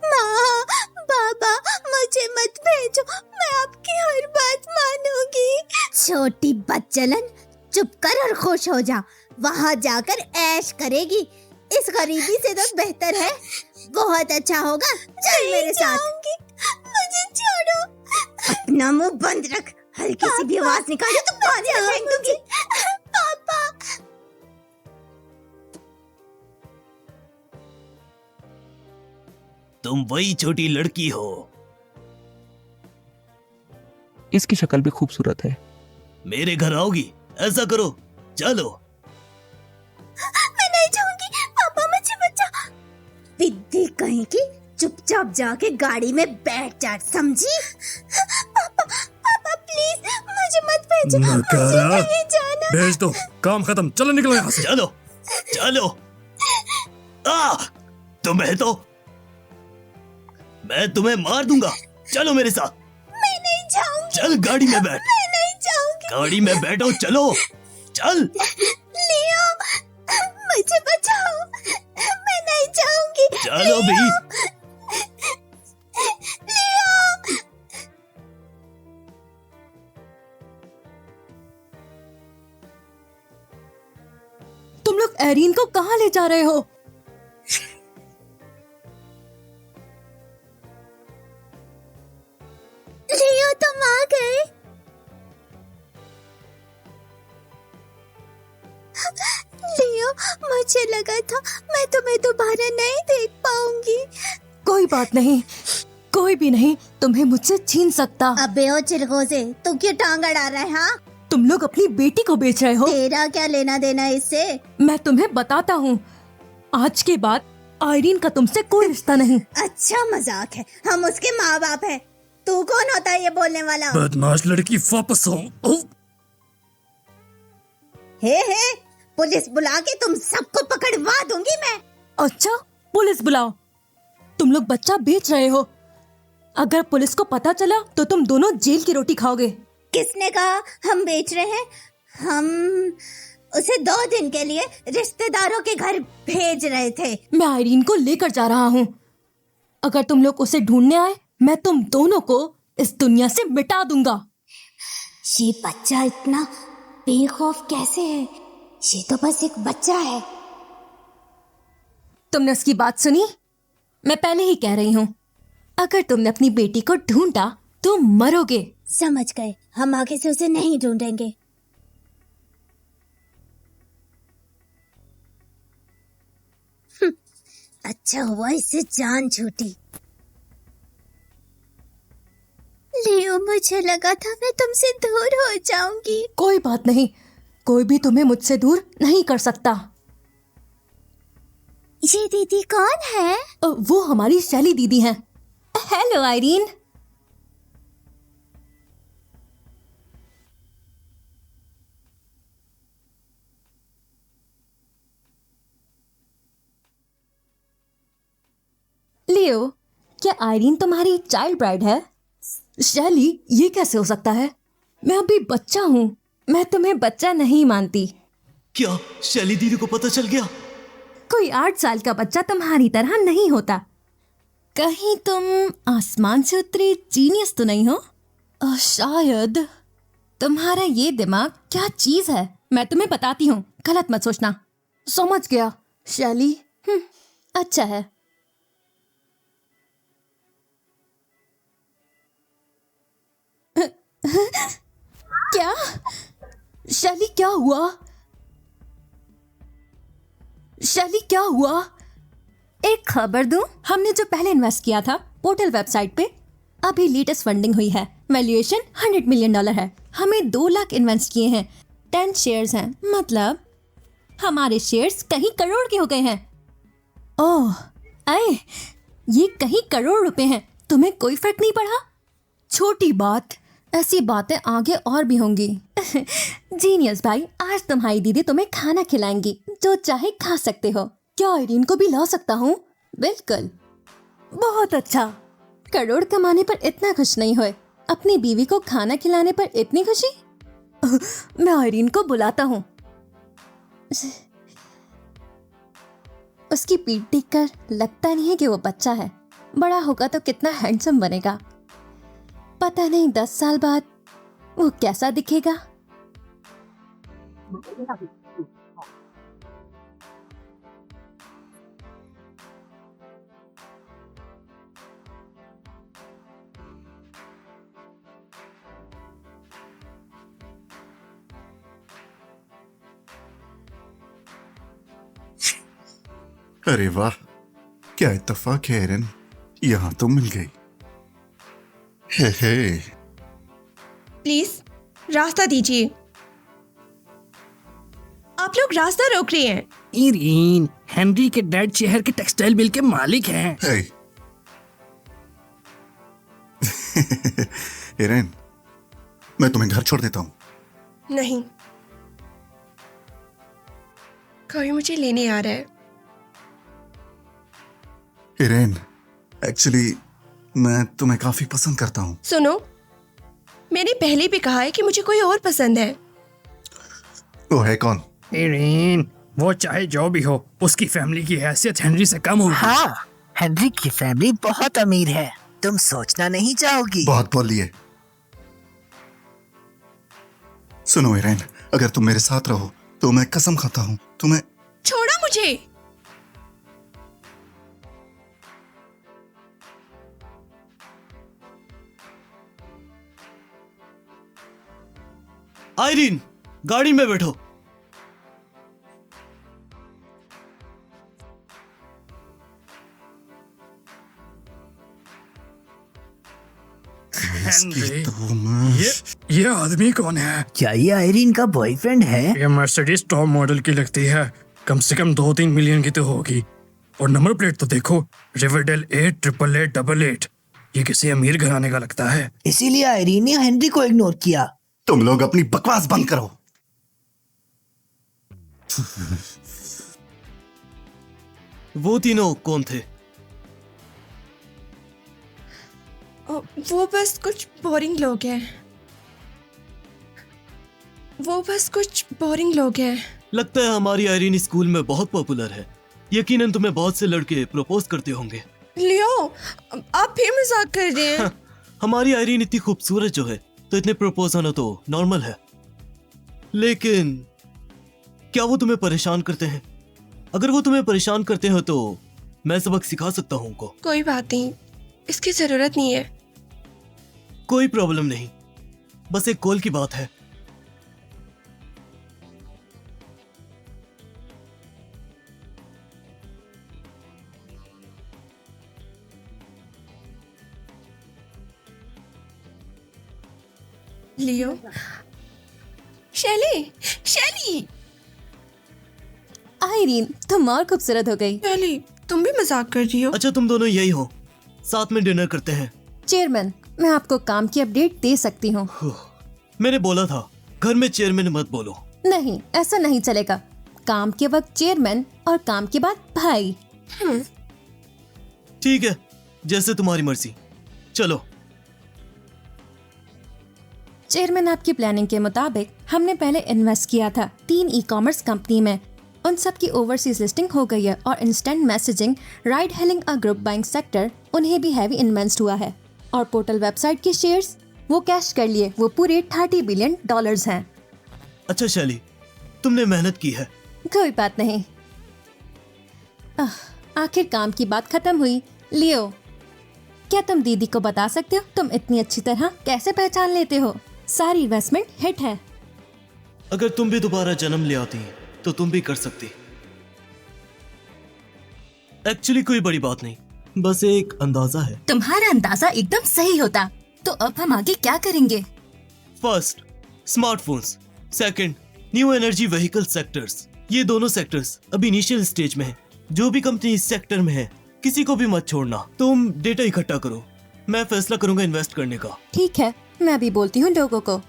माँ, बाबा, मुझे मत भेजो, मैं आपकी हर बात मानूंगी। छोटी बच्चलन, चुप कर और खुश हो जा। वहाँ जाकर ऐश करेगी। इस गरीबी से तो बेहतर है। बहुत अच्छा होगा, चल मेरे साथ। मुझे छोड़ो। अपना मुंह बंद रख, हल्की सी भी आवाज निकाले तो पानी में फेंक दूंगी। पापा। तुम वही छोटी लड़की हो। इसकी शक्ल भी खूबसूरत है। मेरे घर आओगी? ऐसा करो, चलो। मैं नहीं जाऊंगी, पापा मुझे बचा। विद्दी कहीं की, चुपचाप जाके गाड़ी में बैठ जा, समझी? पापा, पापा प्लीज मुझे मत भेजो, मुझे नहीं जाना। भेज दो, काम खत्म, चलो निकलो यहाँ से। चलो चलो। तुम्हें तो मैं तुम्हें मार दूंगा। चलो मेरे साथ। मैं नहीं जाऊंगी। चल गाड़ी में बैठ। मैं नहीं जाऊंगी। गाड़ी में बैठो, चलो चल। लियो, मुझे बचाओ, मैं नहीं जाऊंगी। चलो भी। लियो। तुम लोग एरिन को कहाँ ले जा रहे हो? लियो, तुम आ गए। लियो, मुझे लगा था मैं तुम्हें दोबारा नहीं देख पाऊंगी। कोई बात नहीं, कोई भी नहीं तुम्हें मुझसे छीन सकता। अबे ओ चिरगोज़े, तू क्यों टांग अड़ा रहा है? हाँ, तुम लोग अपनी बेटी को बेच रहे हो। तेरा क्या लेना देना इससे? मैं तुम्हें बताता हूँ, आज के बाद आयरीन का तुमसे कोई रिश्ता नहीं। अच्छा मजाक है, हम उसके माँ बाप हैं। तू कौन होता है ये बोलने वाला? बदमाश लड़की, वापस आओ। हे, पुलिस बुला के तुम सबको पकड़वा दूंगी मैं। अच्छा, पुलिस बुलाओ। तुम लोग बच्चा बेच रहे हो। अगर पुलिस को पता चला तो तुम दोनों जेल की रोटी खाओगे। किसने कहा हम बेच रहे हैं? हम उसे 2 दिन के लिए रिश्तेदारों के घर भेज रहे थे। मैं आयरीन को लेकर जा रहा हूँ। अगर तुम लोग उसे ढूंढने आए, मैं तुम दोनों को इस दुनिया से मिटा दूंगा। ये बच्चा इतना बेखौफ कैसे है? ये तो बस एक बच्चा है। तुमने उसकी बात सुनी? मैं पहले ही कह रही हूँ, अगर तुमने अपनी बेटी को ढूंढा तो मरोगे। समझ गए, हम आगे से उसे नहीं ढूंढेंगे। अच्छा हुआ इससे जान छूटी। लियो, मुझे लगा था मैं तुमसे दूर हो जाऊंगी। कोई बात नहीं, कोई भी तुम्हें मुझसे दूर नहीं कर सकता। ये दीदी कौन है? वो हमारी शैली दीदी हैं। Hello Irene. लियो, क्या आयरीन तुम्हारी चाइल्ड ब्राइड है? शैली, ये कैसे हो सकता है? मैं अभी बच्चा हूँ, मैं तुम्हें बच्चा नहीं मानती। क्या शैली दीदी को पता चल गया? कोई 8 साल का बच्चा तुम्हारी तरह नहीं होता। कहीं तुम आसमान से उतरे जीनियस तो नहीं हो? शायद। तुम्हारा ये दिमाग क्या चीज है, मैं तुम्हें बताती हूँ, गलत मत सोचना। समझ गया शैली। अच्छा है। क्या शैली, क्या हुआ? शैली, क्या हुआ? एक खबर दूं, हमने जो पहले इन्वेस्ट किया था पोर्टल वेबसाइट पे, अभी लेटेस्ट फंडिंग हुई है। वैल्यूएशन $100 मिलियन है। हमें 2 लाख इन्वेस्ट किए हैं। 10 शेयर्स हैं, मतलब हमारे शेयर्स कहीं करोड़ के हो गए हैं। ओह, अरे ये कहीं करोड़ रुपए हैं। तुम्हें कोई फर्क नहीं पड़ा? छोटी बात, ऐसी बातें आगे और भी होंगी। जीनियस भाई, आज तुम्हारी दीदी तुम्हें खाना खिलाएंगी, जो चाहे खा सकते हो। क्या आयरीन को भी ला सकता हूँ? बिल्कुल। बहुत अच्छा। करोड़ कमाने पर इतना खुश नहीं हुए, अपनी बीवी को खाना खिलाने पर इतनी खुशी। मैं आयरीन को बुलाता हूँ। उसकी पीठ देखकर लगता नहीं है कि वो बच्चा है। बड़ा होगा तो कितना हैंडसम बनेगा। पता नहीं 10 साल बाद वो कैसा दिखेगा। अरे वाह, क्या इत्तेफाक है एरन, यहाँ तो मिल गई। हे प्लीज रास्ता दीजिए। आप लोग रास्ता रोक रहे हैं। इरीन, हेनरी के डैड शहर के टेक्सटाइल मिल के मालिक हैं। हे एरन, मैं तुम्हें घर छोड़ देता हूँ। नहीं, कोई मुझे लेने आ रहा है। एरन, एक्चुअली मैं तुम्हें काफी पसंद करता हूँ। सुनो, मैंने पहले भी कहा है कि मुझे कोई और पसंद है। वो है कौन? इरीन, वो चाहे जो भी हो, उसकी फैमिली की हैसियत हेनरी से कम होगी। हाँ, हेनरी की फैमिली बहुत अमीर है, तुम सोचना नहीं चाहोगी। बहुत बोल लिए। सुनो एरन, अगर तुम मेरे साथ रहो तो मैं कसम खाता हूँ तुम्हें। छोड़ो मुझे। आयरीन, गाड़ी में बैठो। हेनरी, तो मैं ये आदमी कौन है? क्या ये आयरीन का बॉयफ्रेंड है? ये मर्सिडीज टॉप मॉडल की लगती है, कम से कम 2-3 मिलियन की तो होगी। और नंबर प्लेट तो देखो, रिवरडेल 88888। ये किसी अमीर घराने का लगता है। इसीलिए आयरीन ने हेनरी को इग्नोर किया। तुम लोग अपनी बकवास बंद करो। वो तीनों कौन थे? वो बस कुछ बोरिंग लोग हैं। लगता है हमारी आयरीन स्कूल में बहुत पॉपुलर है। यकीनन तुम्हें बहुत से लड़के प्रपोज करते होंगे। लियो, आप फिर मजाक कर रहे हैं। हमारी आयरीन इतनी खूबसूरत जो है, तो इतने प्रपोज होना तो नॉर्मल है। लेकिन क्या वो तुम्हें परेशान करते हैं? अगर वो तुम्हें परेशान करते हो तो मैं सबक सिखा सकता हूँ उनको। कोई बात नहीं, इसकी जरूरत नहीं है। कोई प्रॉब्लम नहीं, बस एक कॉल की बात है। लियो, शैली, आयरीन, तुम और खूबसूरत हो गई। शैली, तुम भी मजाक कर रही हो। अच्छा, तुम दोनों यही हो, साथ में डिनर करते हैं। चेयरमैन, मैं आपको काम की अपडेट दे सकती हूँ। मैंने बोला था घर में चेयरमैन मत बोलो। नहीं, ऐसा नहीं चलेगा। काम के वक्त चेयरमैन और काम के बाद भाई। ठीक है, जैसे तुम्हारी मर्जी। चलो। चेयरमैन, आपकी प्लानिंग के मुताबिक हमने पहले इन्वेस्ट किया था 3 ई-कॉमर्स कंपनी में। उन सब की ओवरसीज लिस्टिंग हो गई है और इंस्टेंट मैसेजिंग, राइड हेलिंग और ग्रुप बाइंग सेक्टर, उन्हें भी हैवी इन्वेस्ट हुआ है। और पोर्टल वेबसाइट के शेयर्स वो कैश कर लिए, वो पूरे $30 बिलियन हैं। अच्छा शैली, तुमने मेहनत की है। कोई बात नहीं। आखिर काम की बात खत्म हुई। लियो, क्या तुम दीदी को बता सकते हो तुम इतनी अच्छी तरह कैसे पहचान लेते हो? सारी इन्वेस्टमेंट हिट है। अगर तुम भी दोबारा जन्म ले आती तो तुम भी कर सकती। एक्चुअली कोई बड़ी बात नहीं, बस एक अंदाजा है। तुम्हारा अंदाजा एकदम सही होता। तो अब हम आगे क्या करेंगे? First, smartphones. Second, new energy vehicle sectors. ये दोनों सेक्टर्स अभी इनिशियल स्टेज में है। जो भी कंपनी इस सेक्टर में है, किसी को भी मत छोड़ना। तुम डेटा इकट्ठा करो, मैं फैसला करूंगा इन्वेस्ट करने का। ठीक है, मैं अभी बोलती हूँ लोगों को।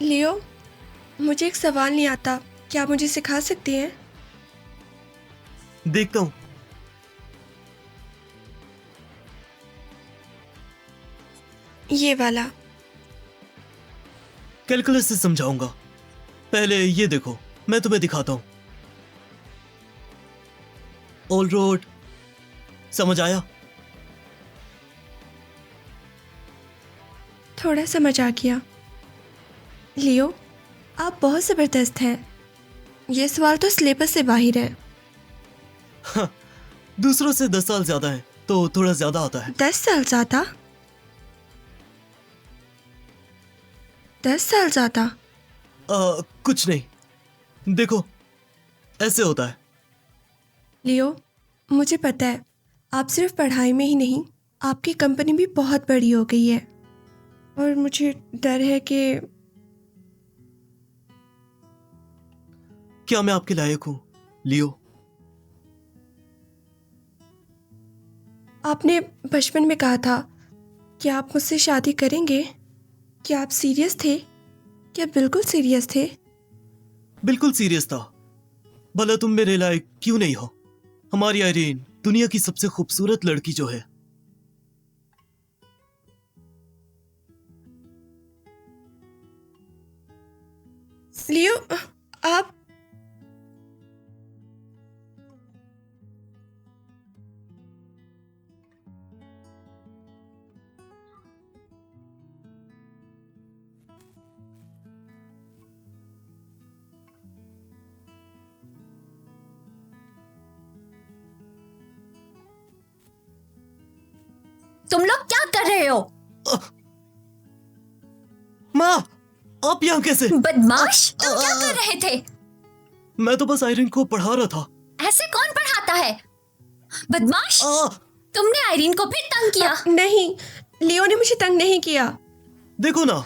लियो, मुझे एक सवाल नहीं आता, क्या आप मुझे सिखा सकती हैं? देखता हूँ। ये वाला। कैलकुलस से समझाऊंगा। पहले ये देखो, मैं तुम्हें दिखाता हूँ। ऑल रोड, समझ आया? थोड़ा समझ आ गया। लियो, आप बहुत ज़बरदस्त हैं। ये सवाल तो सिलेबस से बाहर है। दूसरों से 10 साल ज्यादा है तो थोड़ा ज्यादा आता है। 10 साल ज़्यादा? 10 साल ज़्यादा? कुछ नहीं, देखो ऐसे होता है। लियो, मुझे पता है आप सिर्फ पढ़ाई में ही नहीं, आपकी कंपनी भी बहुत बड़ी हो गई है और मुझे डर है कि क्या मैं आपके लायक हूँ लियो? आपने बचपन में कहा था कि आप मुझसे शादी करेंगे। क्या आप सीरियस थे? क्या बिल्कुल सीरियस थे? बिल्कुल सीरियस था। भला तुम मेरे लायक क्यों नहीं हो? हमारी आयरीन दुनिया की सबसे खूबसूरत लड़की जो है। लियो, आप तुम लोग क्या कर रहे हो? माँ, आप यहाँ कैसे? बदमाश, तुम क्या कर रहे थे? मैं तो बस आयरीन को पढ़ा रहा था। ऐसे कौन पढ़ाता है? बदमाश, तुमने आयरीन को फिर तंग किया? नहीं, लियो ने मुझे तंग नहीं किया। देखो ना,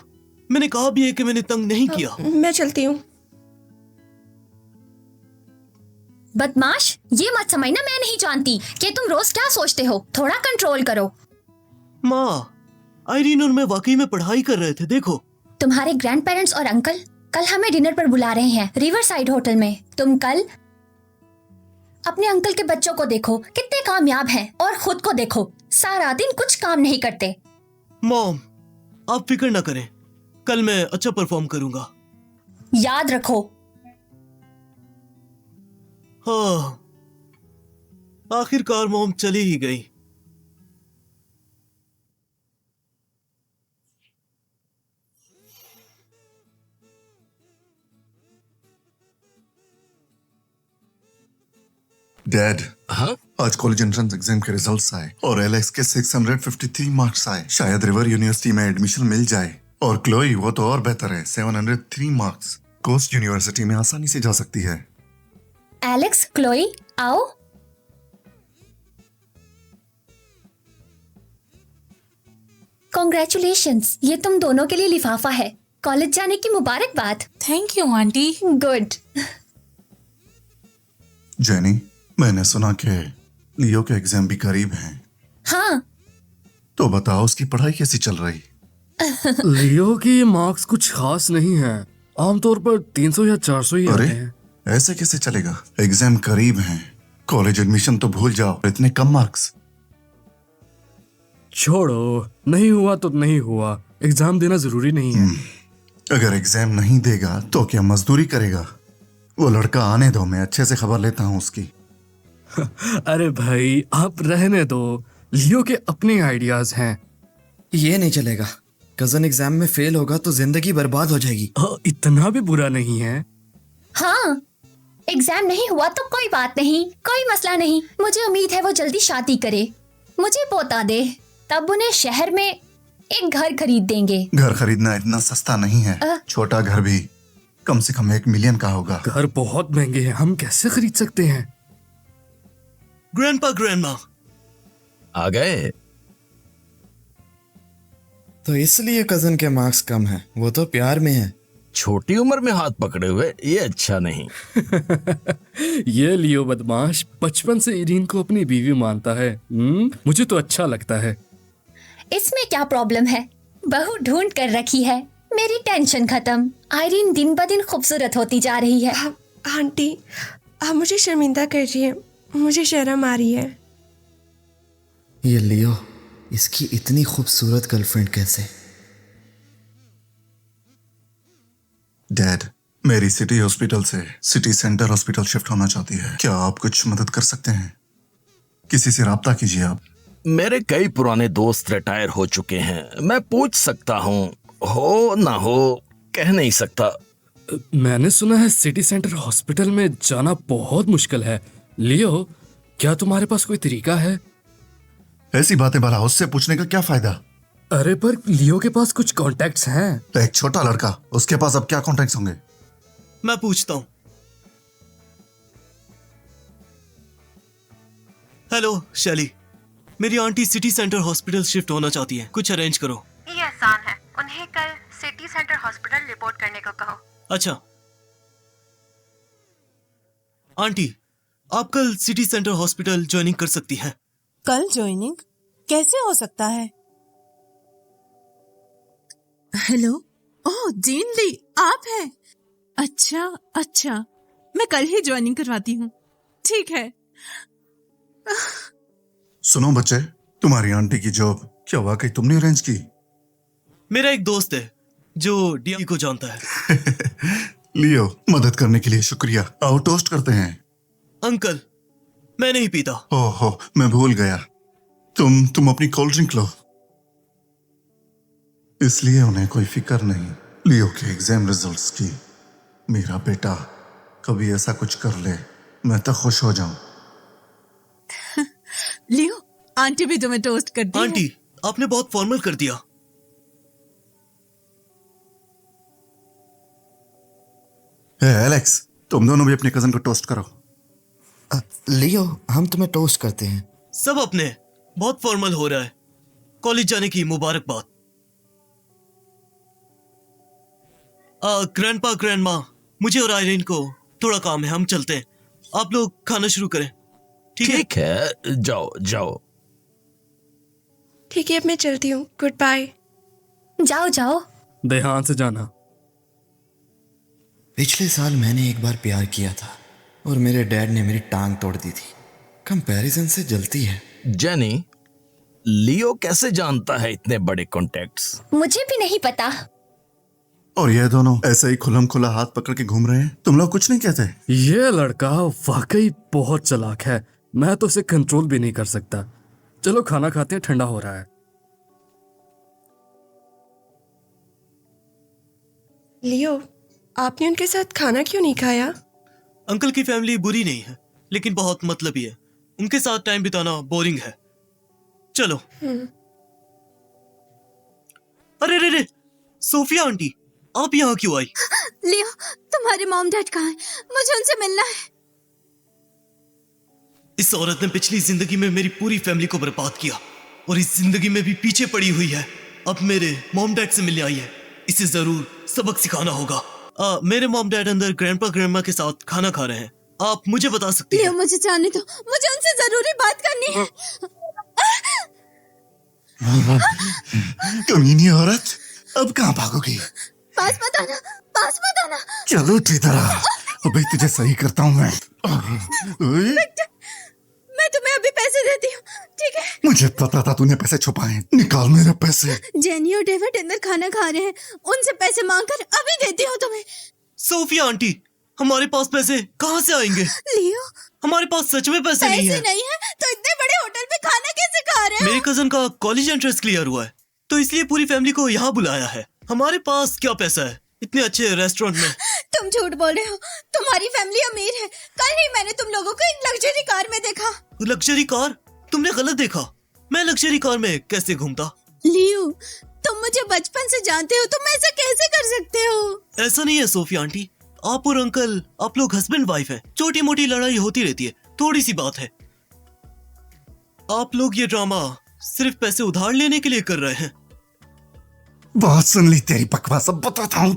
मैंने कहा भी है कि मैंने तंग नहीं किया। मैं चलती हूँ। बदमाश, ये मत समझना मैं नहीं जानती कि तुम रोज क्या सोचते हो। थोड़ा कंट्रोल करो। माँ, आयरीन और मैं वाकई में पढ़ाई कर रहे थे। देखो, तुम्हारे ग्रैंड पेरेंट्स और अंकल कल हमें डिनर पर बुला रहे हैं रिवर साइड होटल में। तुम कल अपने अंकल के बच्चों को देखो, कितने कामयाब हैं, और खुद को देखो, सारा दिन कुछ काम नहीं करते। मॉम, आप फिक्र ना करें, कल मैं अच्छा परफॉर्म करूंगा। याद रखो। हाँ, आखिरकार मॉम चली ही गई। डैड, आज कॉलेज एंट्रेंस एग्जाम के रिजल्ट्स आए और एलेक्स के 653 मार्क्स आए। शायद रिवर यूनिवर्सिटी में एडमिशन मिल जाए। और क्लोई, वो तो और बेहतर है, 703 मार्क्स। कोस्ट यूनिवर्सिटी में आसानी से जा सकती है। एलेक्स, क्लोई, आओ। कॉन्ग्रेचुलेशंस, ये तुम दोनों के लिए लिफाफा है। कॉलेज जाने की मुबारकबाद। Thank you aunty. Good. Jenny, मैंने सुना कि लियो के एग्जाम भी करीब हैं। हाँ। तो बताओ, उसकी पढ़ाई कैसी चल रही? लियो की मार्क्स कुछ खास नहीं है, आमतौर पर 300 या 400 ही आते हैं। ऐसे कैसे चलेगा? एग्जाम करीब हैं, कॉलेज एडमिशन तो भूल जाओ। इतने कम मार्क्स? छोड़ो, नहीं हुआ तो नहीं हुआ, एग्जाम देना जरूरी नहीं है। अगर एग्जाम नहीं देगा तो क्या मजदूरी करेगा? वो लड़का आने दो, मैं अच्छे से खबर लेता हूँ उसकी। अरे भाई, आप रहने दो, लियो के अपने आइडियाज हैं। ये नहीं चलेगा, कजन एग्जाम में फेल होगा तो जिंदगी बर्बाद हो जाएगी। इतना भी बुरा नहीं है। हाँ, एग्जाम नहीं हुआ तो कोई बात नहीं, कोई मसला नहीं। मुझे उम्मीद है वो जल्दी शादी करे, मुझे पोता दे, तब उन्हें शहर में एक घर खरीद देंगे। घर खरीदना इतना सस्ता नहीं है। छोटा घर भी कम से कम 1 मिलियन का होगा। घर बहुत महंगे हैं, हम कैसे खरीद सकते हैं? ग्रैंडपा ग्रैंडमा आ गए। तो इसलिए कजन के मार्क्स कम हैं, वो तो प्यार में है। छोटी उम्र में हाथ पकड़े हुए, ये अच्छा नहीं। ये लियो बदमाश बचपन से इरीन को अपनी बीवी मानता है। मुझे तो अच्छा लगता है। इसमें क्या प्रॉब्लम है? बहू ढूंढ कर रखी है, मेरी टेंशन खत्म। आयरीन दिन ब दिन खूबसूरत होती जा रही है। आंटी, आप मुझे शर्मिंदा कर रही हैं, मुझे शर्म आ रही है। ये लियो, इसकी इतनी खूबसूरत गर्लफ्रेंड कैसे? डैड, मेरी सिटी हॉस्पिटल से सिटी सेंटर हॉस्पिटल शिफ्ट होना चाहती है। क्या आप कुछ मदद कर सकते हैं? किसी से राब्ता कीजिए आप। मेरे कई पुराने दोस्त रिटायर हो चुके हैं, मैं पूछ सकता हूँ, हो ना हो कह नहीं सकता। मैंने सुना है सिटी सेंटर हॉस्पिटल में जाना बहुत मुश्किल है। लियो, क्या तुम्हारे पास कोई तरीका है? ऐसी बातें भला उससे पूछने का क्या फायदा? अरे पर लियो के पास कुछ कॉन्टेक्ट्स हैं। तो एक छोटा लड़का, उसके पास अब क्या कॉन्टेक्ट्स होंगे? मैं पूछता हूं। हेलो शैली, मेरी aunty city centre hospital shift होना चाहती है, कुछ अरेंज करो। ये आसान है, उन्हें कल सिटी सेंटर हॉस्पिटल रिपोर्ट करने को कहो। अच्छा आंटी, आप कल सिटी सेंटर हॉस्पिटल ज्वाइनिंग कर सकती हैं। कल ज्वाइनिंग कैसे हो सकता है? हेलो, ओह जीन ली, आप हैं? अच्छा अच्छा, मैं कल ही ज्वाइनिंग करवाती हूँ। ठीक है। सुनो बच्चे, तुम्हारी आंटी की जॉब क्या वाकई तुमने अरेंज की? मेरा एक दोस्त है जो डीएम को जानता है। लियो, मदद करने के लिए शुक्रिया। आओ टोस्ट करते हैं। अंकल, मैं नहीं पीता। ओहो, मैं भूल गया। तुम अपनी कोल्ड ड्रिंक लो। इसलिए उन्हें कोई फिक्र नहीं लियो के एग्जाम रिजल्ट्स की। मेरा बेटा कभी ऐसा कुछ कर ले, मैं तो खुश हो जाऊं। लियो, आंटी भी तुम्हें टोस्ट करती है। आंटी, आपने बहुत फॉर्मल कर दिया। एलेक्स, तुम दोनों भी अपने कजन को टोस्ट करो। लियो, हम तुम्हें टोस्ट करते हैं। सब अपने, बहुत फॉर्मल हो रहा है। कॉलेज जाने की मुबारकबाद। ग्रैंडपा ग्रैंडमा, मुझे और आयरीन को थोड़ा काम है, हम चलते हैं। आप लोग खाना शुरू करें। ठीक है, जाओ जाओ। ठीक है, अब मैं चलती हूँ। Good bye. जाओ जाओ। ध्यान से जाना। पिछले साल मैंने एक बार प्यार किया था और मेरे डैड ने मेरी टांग तोड़ दी थी। कंपैरिजन से जलती है। जेनी, लियो कैसे जानता है इतने बड़े कॉन्टेक्ट्स? मुझे भी नहीं पता। और ये दोनों ऐसे ही खुलम खुला हाथ पकड़ के घूम रहे हैं। तुम लोग कुछ नहीं कहते? ये लड़का वाकई बहुत चालाक है, मैं तो उसे कंट्रोल भी नहीं कर सकता। चलो खाना खाते हैं, ठंडा हो रहा है। लियो, आपने उनके साथ खाना क्यों नहीं खाया? अंकल की फैमिली बुरी नहीं है, लेकिन बहुत मतलबी है। उनके साथ टाइम बिताना बोरिंग है। चलो। अरे रे रे, सोफिया आंटी, आप यहाँ क्यों आई? लियो, तुम्हारे मॉम डैड कहाँ हैं? मुझे उनसे मिलना है। इस औरत ने पिछली जिंदगी में मेरी पूरी फैमिली को बर्बाद किया और इस जिंदगी में भी पीछे पड़ी हुई है। अब मेरे मॉम डैड से मिलने आई है। इसे जरूर सबक सिखाना होगा। मेरे मॉम डैड अंदर ग्रैंडपा ग्रैंडमा के साथ खाना खा रहे हैं। आप मुझे बता सकती हैं? लियो, मुझे जाने दो, मुझे उनसे जरूरी बात करनी है। कमीनी औरत, अब कहाँ भागोगी? पास मत आना, पास मत आना। चलो इधर आ, अभी तुझे सही करता हूँ मैं। मैं तुम्हें अभी पैसे देती हूँ, ठीक है? मुझे पता था तूने पैसे छुपाए। निकाल मेरे पैसे। जेनी और डेविड अंदर खाना खा रहे हैं, उनसे पैसे मांगकर अभी देती हूँ तुम्हें। सोफिया आंटी, हमारे पास पैसे कहाँ से आएंगे? लियो, हमारे पास सच में पैसे नहीं है। नहीं है तो इतने बड़े होटल में खाना कैसे खा रहे हो? मेरे कजन का कॉलेज एंट्रेंस क्लियर हुआ है, तो इसलिए पूरी फैमिली को यहाँ बुलाया है। हमारे पास क्या पैसा है इतने अच्छे रेस्टोरेंट में? तुम झूठ बोल रहे हो, तुम्हारी फैमिली अमीर है। कल ही मैंने तुम लोगों को एक लग्जरी कार में देखा। Luxury car? तुमने गलत देखा। मैं लग्जरी कार में कैसे घूमता? लियो, तुम मुझे बचपन से जानते हो, तुम ऐसा कैसे कर सकते हो? ऐसा नहीं है सोफिया आंटी, आप और अंकल, आप लोग हस्बैंड वाइफ हैं। छोटी मोटी लड़ाई होती रहती है, थोड़ी सी बात है। आप लोग ये ड्रामा सिर्फ पैसे उधार लेने के लिए कर रहे हैं। बात सुन ली तेरी बकवास, अब बताता हूँ।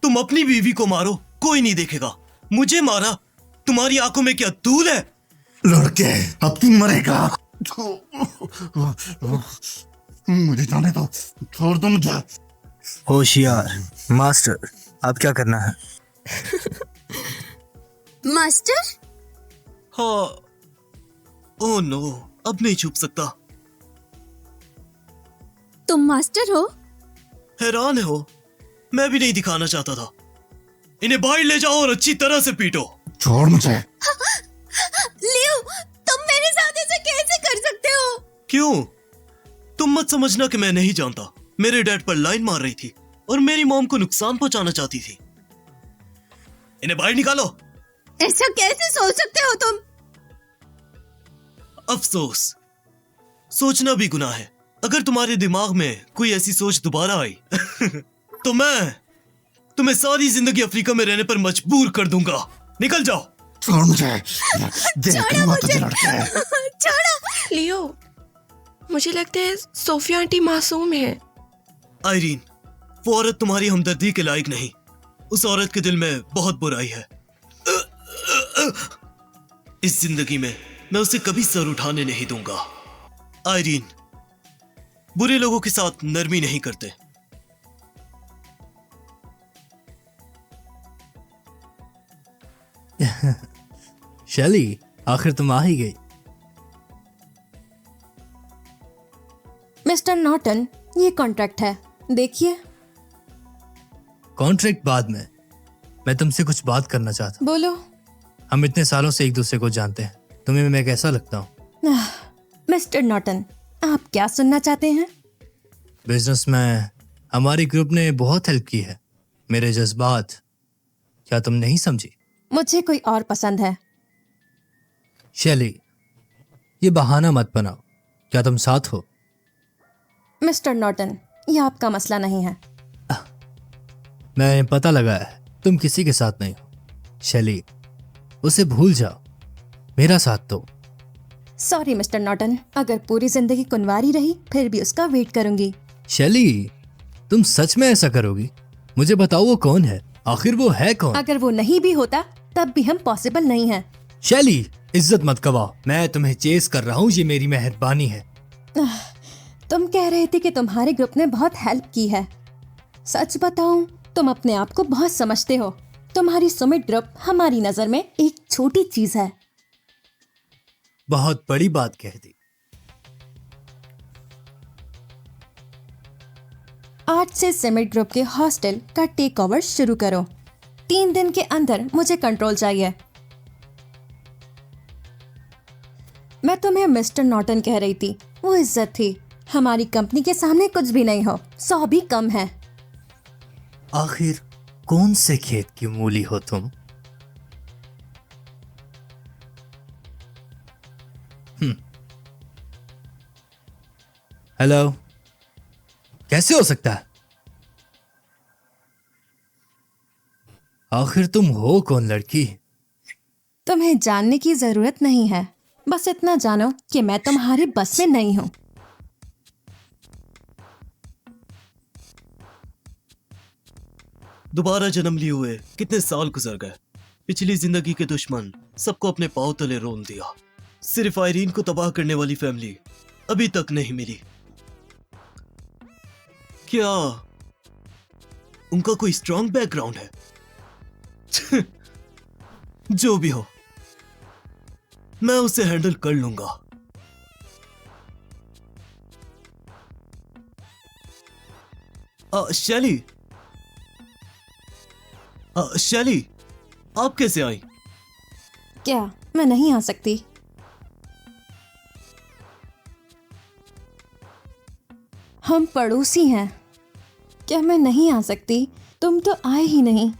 तुम अपनी बीवी को मारो, कोई नहीं देखेगा। मुझे मारा, तुम्हारी आंखों में क्या धूल है? लड़के, अब तू मरेगा। मुझे जाने दो, छोड़ दो मुझे। होशियार मास्टर, अब क्या करना है? मास्टर? हाँ। ओह नो, अब नहीं छुप सकता। तुम मास्टर हो? हैरान हो? मैं भी नहीं दिखाना चाहता था। इन्हें बाहर ले जाओ और अच्छी तरह से पीटो। छोड़ मुझे। लियो, तुम मेरे साथ ऐसे कैसे कर सकते हो? क्यों? तुम मत समझना कि मैं नहीं जानता। मेरे डैड पर लाइन मार रही थी और मेरी मॉम को नुकसान पहुंचाना चाहती थी। इन्हें बाहर निकालो। ऐसा कैसे सोच सकते हो तुम? अफसोस, सोचना भी गुनाह है। अगर तुम्हारे दिमाग में कोई ऐसी सोच दोबारा आई तो मैं तुम्हें सारी जिंदगी अफ्रीका में रहने पर मजबूर कर दूंगा। निकल जाओ। छोड़ मुझे। देखूंगा तुझे लड़के। छोड़ो। लियो, मुझे लगता है सोफिया आंटी मासूम है। आयरीन, वो औरत तुम्हारी हमदर्दी के लायक नहीं। उस औरत के दिल में बहुत बुराई है। इस जिंदगी में मैं उसे कभी सर उठाने नहीं दूंगा। आयरीन, बुरे लोगों के साथ नरमी नहीं करते। शैली, आखिर तुम आ ही गई। मिस्टर नॉर्टन, ये कॉन्ट्रैक्ट है, देखिए। कॉन्ट्रैक्ट बाद में, मैं तुमसे कुछ बात करना चाहता हूँ। बोलो। हम इतने सालों से एक दूसरे को जानते हैं, तुम्हें मैं कैसा लगता हूँ? मिस्टर नॉर्टन, आप क्या सुनना चाहते हैं? बिजनेस में हमारी ग्रुप ने बहुत हेल्प की है। मेरे जज्बात क्या तुम नहीं समझी? मुझे कोई और पसंद है। शैली, ये बहाना मत बनाओ। क्या तुम साथ हो? मिस्टर नॉर्टन, ये आपका मसला नहीं है। मैं पता लगा है तुम किसी के साथ नहीं हो। शैली, उसे भूल जाओ, मेरा साथ दो। सॉरी मिस्टर नॉर्टन, अगर पूरी जिंदगी कुंवारी रही फिर भी उसका वेट करूंगी। शैली, तुम सच में ऐसा करोगी? मुझे बताओ वो कौन है, आखिर वो है कौन? अगर वो नहीं भी होता तब भी हम पॉसिबल नहीं है। शैली, इज्जत मत गवाओ। मैं तुम्हें चेस कर रहा हूँ, ये मेरी मेहरबानी है। तुम कह रहे थे कि तुम्हारे ग्रुप ने बहुत हेल्प की है। सच बताऊं, तुम अपने आप को बहुत समझते हो। तुम्हारी सुमित ग्रुप हमारी नजर में एक छोटी चीज है। बहुत बड़ी बात कह दी। आज से सुमित ग्रुप के हॉस्टल का टेक ओवर शुरू करो। 3 दिन के अंदर मुझे कंट्रोल चाहिए। मैं तुम्हें मिस्टर नॉर्टन कह रही थी, वो इज्जत थी। हमारी कंपनी के सामने कुछ भी नहीं हो, 100 भी कम है। आखिर कौन से खेत की मूली हो तुम? हेलो, कैसे हो सकता है? आखिर तुम हो कौन लड़की? तुम्हें जानने की जरूरत नहीं है, बस इतना जानो कि मैं तुम्हारे बस में नहीं हूं। दोबारा जन्म लिए हुए कितने साल गुजर गए। पिछली जिंदगी के दुश्मन सबको अपने पांव तले रोन दिया। सिर्फ आयरीन को तबाह करने वाली फैमिली अभी तक नहीं मिली। क्या उनका कोई स्ट्रॉन्ग बैकग्राउंड है? जो भी हो, मैं उसे हैंडल कर लूंगा। शैली, शैली, आप कैसे आई? क्या मैं नहीं आ सकती? हम पड़ोसी हैं। क्या मैं नहीं आ सकती? तुम तो आए ही नहीं।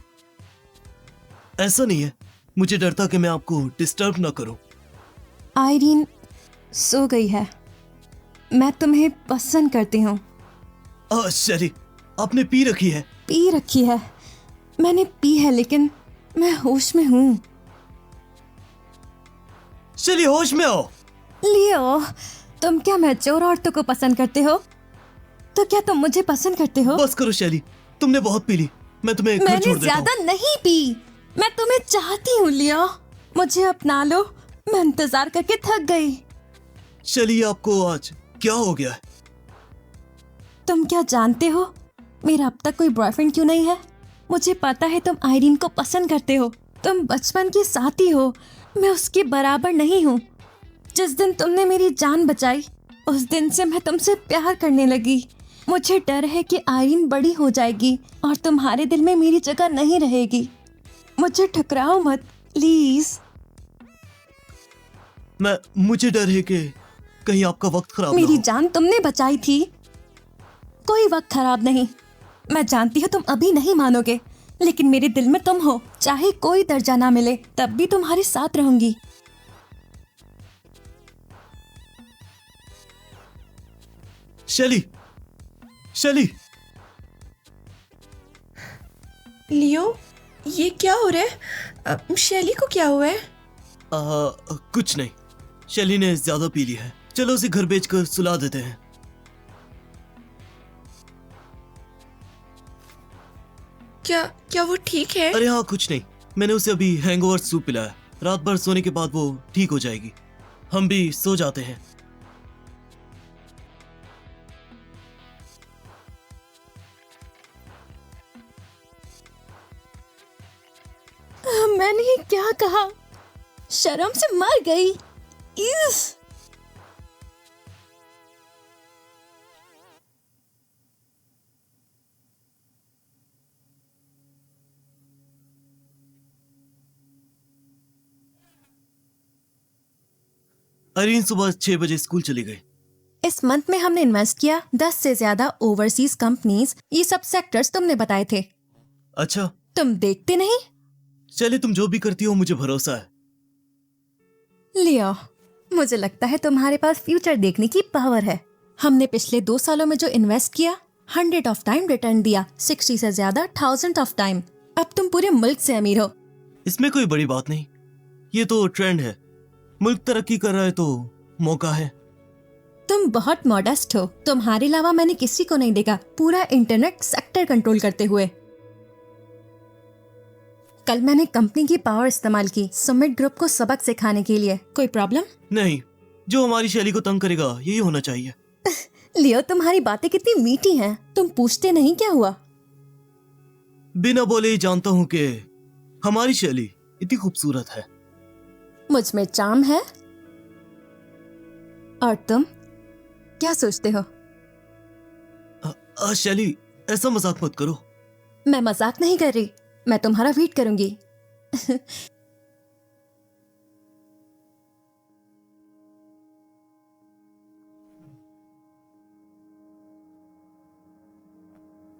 ऐसा नहीं है, मुझे डर था कि मैं आपको डिस्टर्ब ना करूं। आयरीन सो गई है। मैं तुम्हें पसंद करती हूँ। शैली, आपने पी रखी है? पी रखी है, मैंने पी है, लेकिन मैं होश में हूँ। शैली होश में आओ। लियो, तुम क्या मैच्योर औरतों को पसंद करते हो? तो क्या तुम मुझे पसंद करते हो? बस करो शैली, तुमने बहुत पी ली। मैं तुम्हें घर मैंने छोड़ देता हूँ। ज्यादा नहीं पी। मैं तुम्हें चाहती हूँ लियो, मुझे अपना लो। मैं इंतजार करके थक गई। शैली, आपको आज क्या हो गया है? तुम क्या जानते हो मेरा अब तक कोई बॉयफ्रेंड क्यों नहीं है? मुझे पता है तुम आयरीन को पसंद करते हो। तुम बचपन की साथी हो, मैं उसके बराबर नहीं हूँ। जिस दिन तुमने मेरी जान बचाई उस दिन से मैं तुमसे प्यार करने लगी। मुझे डर है कि आयरीन बड़ी हो जाएगी और तुम्हारे दिल में मेरी जगह नहीं रहेगी। मुझे ठुकराओ मत प्लीज। मुझे डर है कि कहीं आपका वक्त खराब ना मेरी हो। जान तुमने बचाई थी, कोई वक्त खराब नहीं। मैं जानती हूँ तुम अभी नहीं मानोगे, लेकिन मेरे दिल में तुम हो। चाहे कोई दर्जा ना मिले तब भी तुम्हारे साथ रहूंगी। शैली, शैली। लियो, ये क्या हो रहा है? शैली को क्या हुआ है? कुछ नहीं, शैली ने ज्यादा पी ली है। चलो उसे घर बेचकर सुला देते हैं। क्या वो ठीक है? अरे हाँ, कुछ नहीं। मैंने उसे अभी हैंगओवर सूप पिलाया। रात भर सोने के बाद वो ठीक हो जाएगी। हम भी सो जाते हैं। मैंने ये क्या कहा? शर्म से मर गई। इस आयरीन सुबह 6 बजे स्कूल चली गई। इस मंथ में हमने इन्वेस्ट किया 10 से ज्यादा ओवरसीज कंपनीज। ये सब सेक्टर्स तुमने बताए थे। अच्छा, तुम देखते नहीं? चलिए, तुम जो भी करती हो मुझे भरोसा है। लियो, मुझे लगता है तुम्हारे पास फ्यूचर देखने की पावर है। हमने पिछले 2 सालों में जो इन्वेस्ट किया 100 ऑफ टाइम रिटर्न दिया, 60 से ज्यादा 1000 ऑफ टाइम। अब तुम पूरे मुल्क से अमीर हो। इसमें कोई बड़ी बात नहीं, ये तो ट्रेंड है। मुल्क तरक्की कर रहा है तो मौका है। तुम बहुत मॉडेस्ट हो। तुम्हारे अलावा मैंने किसी को नहीं देखा पूरा इंटरनेट सेक्टर कंट्रोल करते हुए। कल मैंने कंपनी की पावर इस्तेमाल की सुमित ग्रुप को सबक सिखाने के लिए। कोई प्रॉब्लम? नहीं, जो हमारी शैली को तंग करेगा यही होना चाहिए। लियो, तुम्हारी बातें कितनी मीठी हैं। तुम पूछते नहीं क्या हुआ? बिना बोले ही जानता हूँ कि हमारी शैली इतनी खूबसूरत है। मुझ में चार्म है। और तुम क्या सोचते हो? शैली, ऐसा मजाक मत करो। मैं मजाक नहीं कर रही, मैं तुम्हारा वेट करूंगी।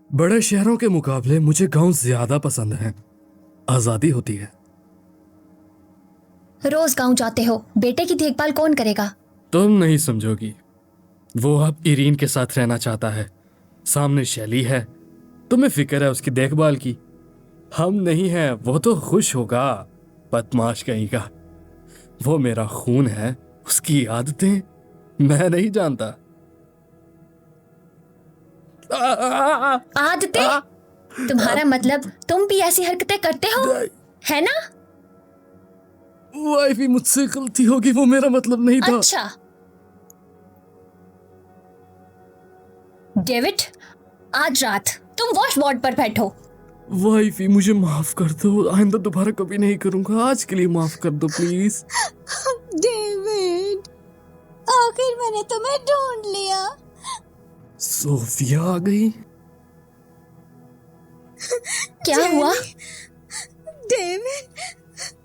बड़े शहरों के मुकाबले मुझे गांव ज्यादा पसंद है। आजादी होती है। रोज गांव जाते हो, बेटे की देखभाल कौन करेगा? तुम नहीं समझोगी। वो अब इरीन के साथ रहना चाहता है। सामने शैली है, तुम्हें फिक्र है उसकी देखभाल की। हम नहीं हैं, वो तो खुश होगा। बदमाश कहीं का। वो मेरा खून है, उसकी आदतें मैं नहीं जानता। आदतें? तुम्हारा मतलब तुम भी ऐसी हरकतें करते हो, है ना? वाइफी, मुझसे गलती होगी, वो मेरा मतलब नहीं था। अच्छा डेविड, आज रात तुम वॉशबोर्ड पर बैठो। वाइफी, मुझे माफ कर दो। आइंदा दोबारा कभी नहीं करूंगा। आज के लिए माफ कर दो प्लीज। डेविड, आखिर मैंने तुम्हें ढूंढ लिया। सोफिया आ गई। क्या हुआ? डेविड,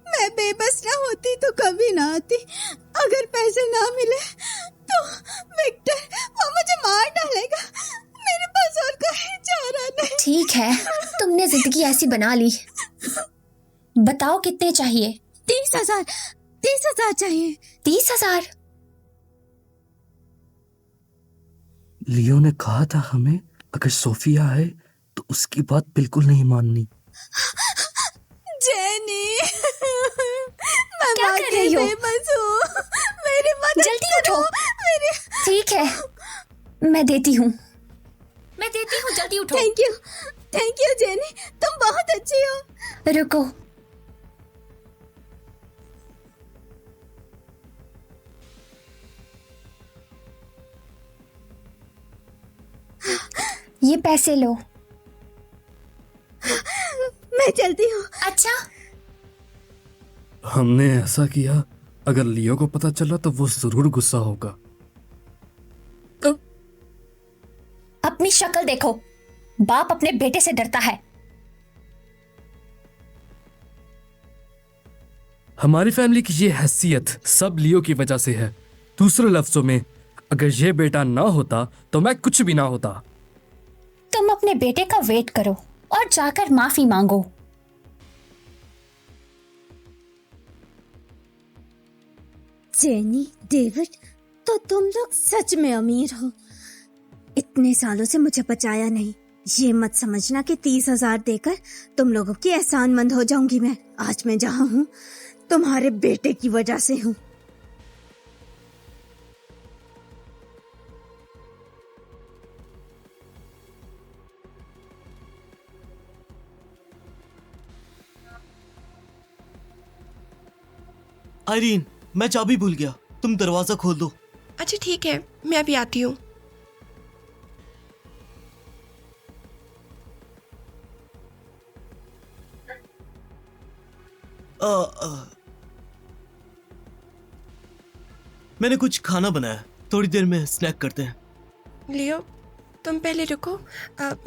मैं बेबस ना होती तो कभी ना आती। अगर पैसे ना मिले तो विक्टर वो मुझे मार डालेगा। मेरे पास और कोई चारा नहीं। ठीक है, तुमने जिंदगी ऐसी बना ली। बताओ कितने चाहिए? 30,000। 30,000 चाहिए। 30,000? लियो ने कहा था हमें अगर सोफिया आए तो उसकी बात बिल्कुल नहीं माननी। जेनी, मैं मैं क्या कर रही हो? बेबस हूँ। मेरी मदद जल्दी उठो। मेरी ठीक है, मैं देती हूँ, जल्दी उठो। थैंक यू जेनी, तुम बहुत अच्छी हो। रुको, ये पैसे लो। मैं चलती हूँ। अच्छा, हमने ऐसा किया, अगर लियो को पता चला तो वो जरूर गुस्सा होगा। अपनी शक्ल देखो, बाप अपने बेटे से डरता है। हमारी फैमिली की ये हैसियत सब लियो की वजह से है। दूसरे लफ्जों में, अगर ये बेटा ना होता तो मैं कुछ भी ना होता। तुम अपने बेटे का वेट करो और जाकर माफी मांगो। जेनी, डेविड, तो तुम लोग सच में अमीर हो। इतने सालों से मुझे बचाया नहीं। ये मत समझना कि 30,000 देकर तुम लोगों की एहसानमंद हो जाऊंगी मैं। आज मैं जहां हूं तुम्हारे बेटे की वजह से हूं। आयरीन, मैं चाबी भूल गया, तुम दरवाजा खोल दो। अच्छा ठीक है, मैं अभी आती हूँ। मैंने कुछ खाना बनाया, थोड़ी देर में स्नैक करते हैं। लियो, तुम पहले रुको,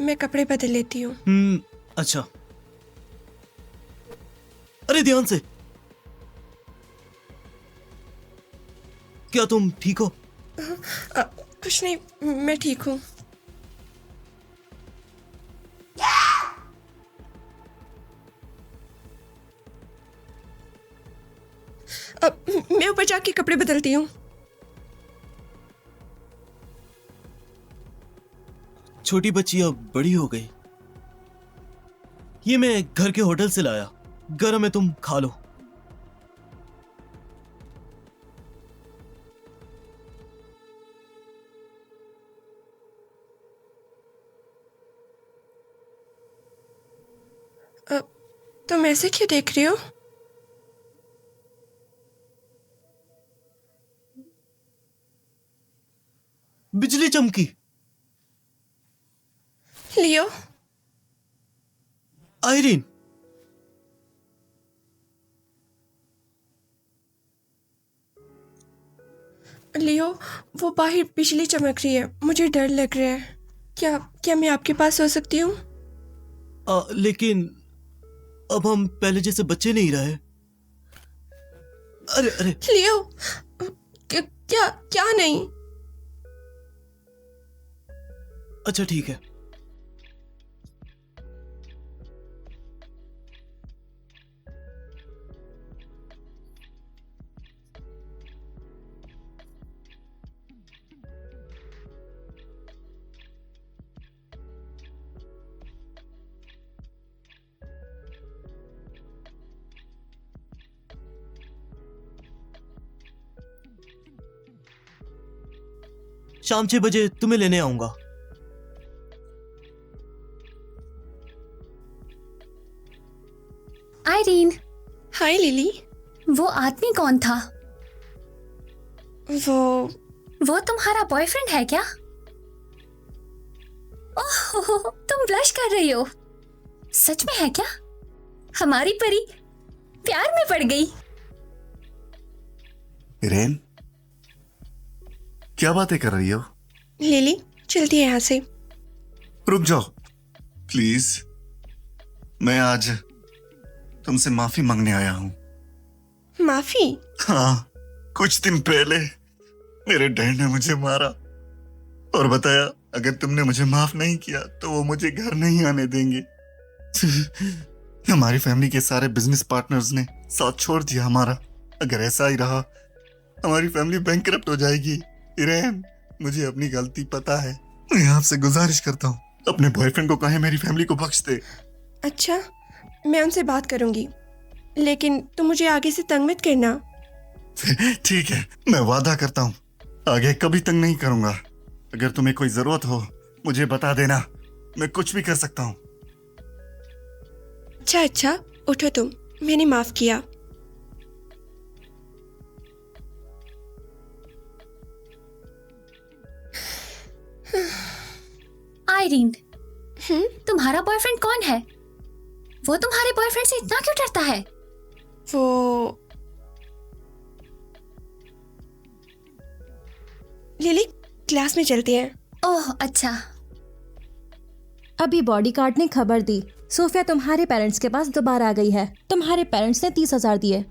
मैं कपड़े बदल लेती हूँ। अच्छा। अरे ध्यान से। क्या तुम ठीक हो? कुछ नहीं, मैं ठीक हूँ। मैं ऊपर जाके कपड़े बदलती हूँ। छोटी बच्ची अब बड़ी हो गई। ये मैं घर के होटल से लाया, गरम है, तुम खा लो। तुम ऐसे क्यों देख रही हो? बिजली चमकी। लियो, आयरीन, लियो, वो बाहर बिजली चमक रही है, मुझे डर लग रहा है। क्या मैं आपके पास हो सकती हूँ? लेकिन अब हम पहले जैसे बच्चे नहीं रहे। अरे अरे लियो, क्या नहीं? अच्छा ठीक है। शाम 6 बजे तुम्हें लेने आऊंगा। आयरीन। हाय लिली। वो आदमी कौन था? वो तुम्हारा बॉयफ्रेंड है क्या? ओह, तुम ब्लश कर रही हो। सच में है क्या? हमारी परी प्यार में पड़ गई। इरेन, क्या बातें कर रही हो? लिली, चलती है यहाँ से। रुक जाओ प्लीज, मैं आज तुमसे माफी मांगने आया हूँ। माफी? हाँ, कुछ दिन पहले मेरे डैड ने मुझे मारा और बताया अगर तुमने मुझे माफ नहीं किया तो वो मुझे घर नहीं आने देंगे। हमारी फैमिली के सारे बिजनेस पार्टनर्स ने साथ छोड़ दिया हमारा। अगर ऐसा ही रहा हमारी फैमिली बैंकरप्ट हो जाएगी। इरेन, मुझे अपनी गलती पता है। मैं आपसे गुजारिश करता हूँ अपने बॉयफ्रेंड को कहें मेरी फैमिली को बख्श दे। अच्छा, मैं उनसे बात करूंगी। लेकिन तुम मुझे आगे से तंग मत करना। ठीक है, मैं वादा करता हूँ आगे कभी तंग नहीं करूंगा। अगर तुम्हें कोई जरूरत हो मुझे बता देना, मैं कुछ भी कर सकता हूँ। अच्छा, उठो तुम, मैंने माफ किया। आयरीन, तुम्हारा बॉयफ्रेंड कौन है? वो तुम्हारे बॉयफ्रेंड से इतना क्यों डरता है? वो लिली, क्लास में चलती हैं। ओह अच्छा। अभी बॉडीगार्ड ने खबर दी सोफिया तुम्हारे पेरेंट्स के पास दोबारा आ गई है। तुम्हारे पेरेंट्स ने 30,000 दिए।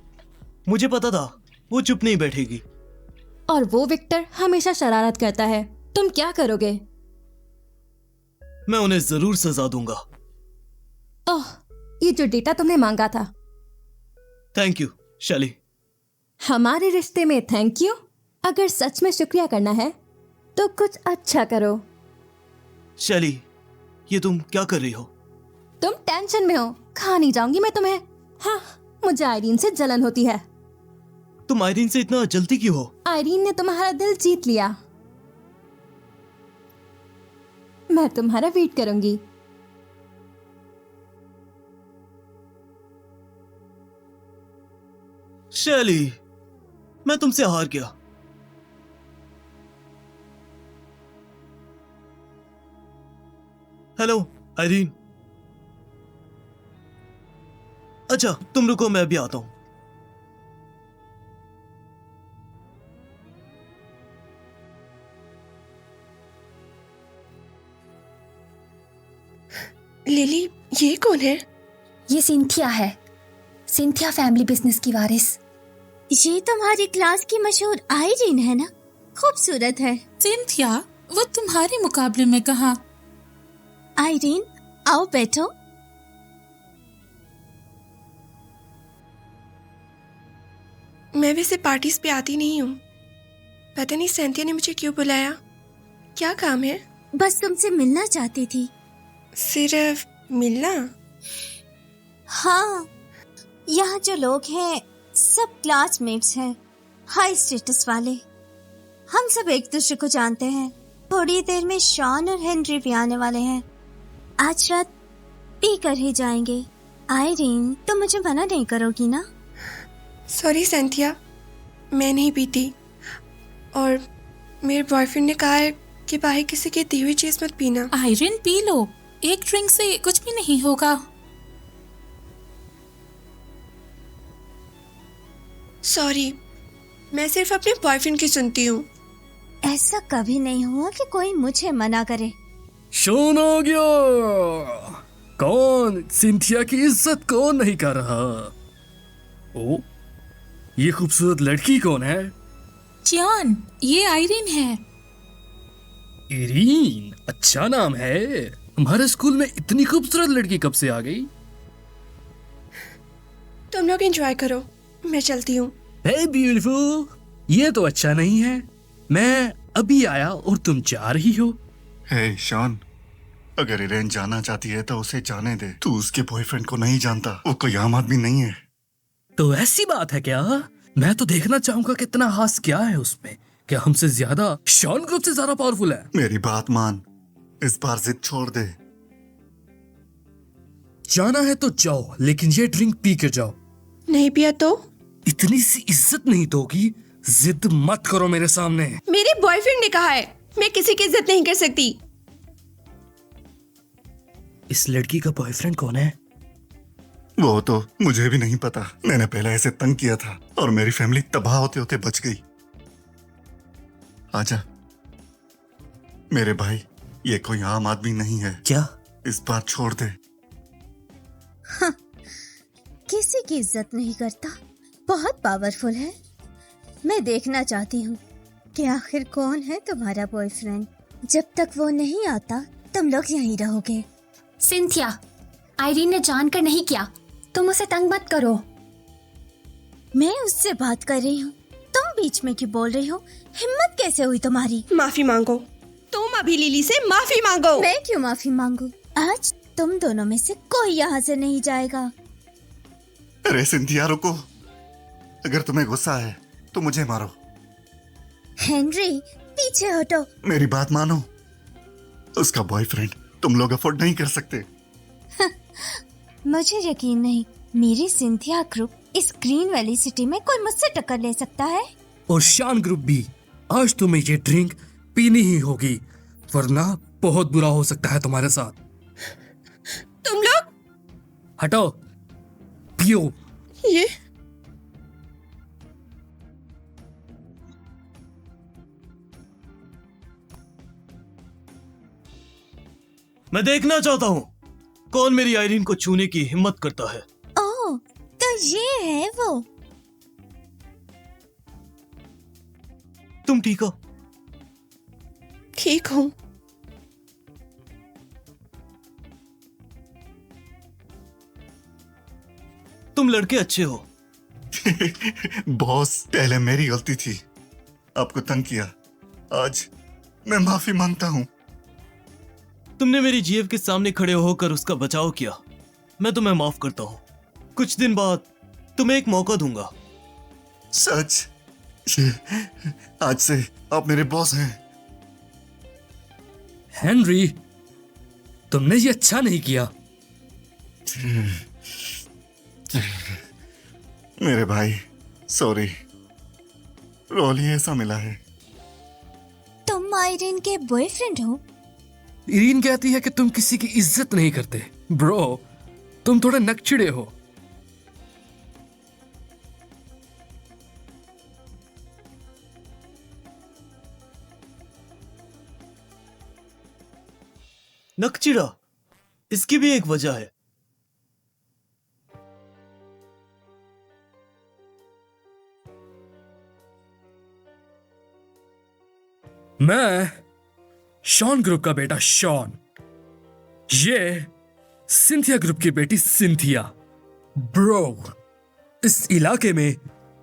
मुझे पता था वो चुप नहीं बैठेगी। और वो विक्टर हमेशा शरारत करता है। तुम क्या करोगे? मैं उन्हें जरूर सजा दूंगा। ओह, ये जो डेटा तुमने मांगा था। थैंक यू शैली। हमारे रिश्ते में थैंक यू? अगर सच में शुक्रिया करना है तो कुछ अच्छा करो। शैली, ये तुम क्या कर रही हो? तुम टेंशन में हो, खा नहीं जाऊंगी मैं तुम्हें। हाँ, मुझे आयरीन से जलन होती है। तुम आयरीन से इतना जलती क्यों हो? आयरीन ने तुम्हारा दिल जीत लिया। मैं तुम्हारा वेट करूंगी। शैली, मैं तुमसे हार गया। Hello Irene. अच्छा तुम रुको, मैं अभी आता हूं। लिली, ये कौन है? ये सिंथिया है, सिंथिया फैमिली बिजनेस की वारिस। ये तुम्हारी क्लास की मशहूर आयरीन है ना? खूबसूरत है। सिंथिया, वो तुम्हारे मुकाबले में कहाँ? आयरीन, आओ बैठो। मैं वैसे पार्टीज पे आती नहीं हूँ। पता नहीं सिंथिया ने मुझे क्यों बुलाया। क्या काम है? बस तुमसे मिलना चाहती थी। सिर्फ मिलना? हाँ, यहाँ जो लोग हैं सब क्लासमेट्स हैं, हाई स्टेटस वाले। हम सब एक दूसरे को जानते हैं। थोड़ी देर में शॉन और हेनरी भी आने वाले हैं। आज रात पी कर ही जाएंगे। आयरीन, तुम मुझे मना नहीं करोगी ना? सॉरी सिंथिया, मैं नहीं पीती। और मेरे बॉयफ्रेंड ने कहा है कि बाहर किसी की दी हुई चीज मत पीना। आयरीन, पी लो, एक ड्रिंक से कुछ भी नहीं होगा। सॉरी, मैं सिर्फ अपने बॉयफ्रेंड की सुनती हूँ। ऐसा कभी नहीं हुआ कि कोई मुझे मना करे। शोन हो गया। कौन सिंथिया की इज्जत कौन नहीं कर रहा? ओ, ये खूबसूरत लड़की कौन है? जॉन, ये आयरीन है। इरीन, अच्छा नाम है। हमारे स्कूल में इतनी खूबसूरत लड़की कब से आ गई? तुम लोग एंजॉय करो, मैं चलती हूँ। हे ब्यूटीफुल, ये तो अच्छा नहीं है। मैं अभी आया और तुम जा रही हो। हे शॉन, अगर इरेन जाना चाहती है तो उसे जाने दे। तू उसके बॉयफ्रेंड को नहीं जानता, वो कोई आम आदमी नहीं है। तो ऐसी बात है क्या? मैं तो देखना चाहूंगा कितना खास क्या है उसमें। क्या हमसे ज्यादा शॉन ग्रुप से ज्यादा पावरफुल है? मेरी बात मान, इस बार जिद छोड़ दे। जाना है तो जाओ, लेकिन ये ड्रिंक पी के जाओ। नहीं पिया तो? इतनी सी इज्जत नहीं दोगी? जिद मत करो मेरे सामने। मेरे बॉयफ्रेंड ने कहा है, मैं किसी की इज्जत नहीं कर सकती। इस लड़की का बॉयफ्रेंड कौन है? वो तो मुझे भी नहीं पता। मैंने पहले ऐसे तंग किया था और मेरी फैमिली तबाह होते होते बच गई। आजा मेरे भाई, ये कोई आम आदमी नहीं है। क्या? इस बार छोड़ दे। हाँ, किसी की इज्जत नहीं करता, बहुत पावरफुल है। मैं देखना चाहती हूँ कि आखिर कौन है तुम्हारा बॉयफ्रेंड। जब तक वो नहीं आता तुम लोग यहीं रहोगे। सिंथिया, आयरीन ने जानकर नहीं किया, तुम उसे तंग मत करो। मैं उससे बात कर रही हूँ, तुम बीच में क्यों बोल रही हो? हिम्मत कैसे हुई तुम्हारी? माफी मांगो, तुम अभी लिली से माफी मांगो। मैं क्यों माफी मांगू? आज तुम दोनों में से कोई यहाँ से नहीं जाएगा। अरे सिंथिया रुको, अगर तुम्हें गुस्सा है तो मुझे मारो। हेनरी पीछे हटो। मेरी बात मानो, उसका बॉयफ्रेंड तुम लोग अफोर्ड नहीं कर सकते। मुझे यकीन नहीं मेरी सिंथिया ग्रुप इस ग्रीन वैली सिटी में कोई मुझसे टक्कर ले सकता है। और शान ग्रुप भी, आज तुम्हें ये ड्रिंक पीनी ही होगी, वरना बहुत बुरा हो सकता है तुम्हारे साथ। तुम लोग हटो, पियो। ये मैं देखना चाहता हूँ कौन मेरी आयरीन को छूने की हिम्मत करता है। ओह, तो ये है वो। तुम ठीक हो? ठीक हूँ। तुम लड़के अच्छे हो। बॉस, पहले मेरी गलती थी, आपको तंग किया। आज मैं माफी मांगता हूँ। तुमने मेरी जीएफ के सामने खड़े होकर उसका बचाव किया, मैं तुम्हें माफ करता हूँ। कुछ दिन बाद तुम्हें एक मौका दूंगा। सच? आज से आप मेरे बॉस हैं। हेनरी, तुमने ये अच्छा नहीं किया। मेरे भाई, सॉरी, रोल ही ऐसा मिला है। तुम आयरीन के बॉयफ्रेंड हो? इरीन कहती है कि तुम किसी की इज्जत नहीं करते। ब्रो, तुम थोड़े नकचिड़े हो। नकचिड़ा, इसकी भी एक वजह है। मैं शॉन ग्रुप का बेटा शॉन, ये सिंथिया ग्रुप की बेटी सिंथिया। ब्रो, इस इलाके में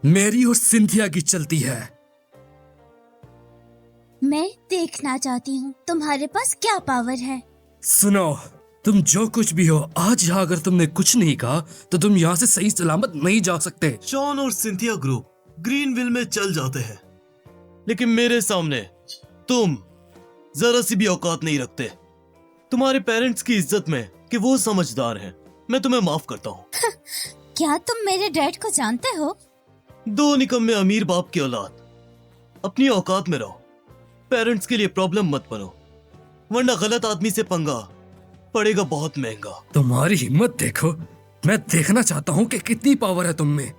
मेरी और सिंथिया की चलती है। मैं देखना चाहती हूँ तुम्हारे पास क्या पावर है। सुनो, तुम जो कुछ भी हो, आज यहाँ अगर तुमने कुछ नहीं कहा तो तुम यहाँ से सही सलामत नहीं जा सकते। शॉन और सिंथिया ग्रुप ग्रीनविल में चल जाते हैं, लेकिन मेरे सामने तुम जरा सी भी औकात नहीं रखते। तुम्हारे पेरेंट्स की इज्जत में कि वो समझदार हैं, मैं तुम्हें माफ करता हूँ। क्या तुम मेरे डैड को जानते हो? दो निकम्मे अमीर बाप की औलाद, अपनी औकात में रहो। पेरेंट्स के लिए प्रॉब्लम मत बनो, वरना गलत आदमी से पंगा पड़ेगा बहुत महंगा। तुम्हारी हिम्मत देखो, मैं देखना चाहता हूँ कि कितनी पावर है तुम में।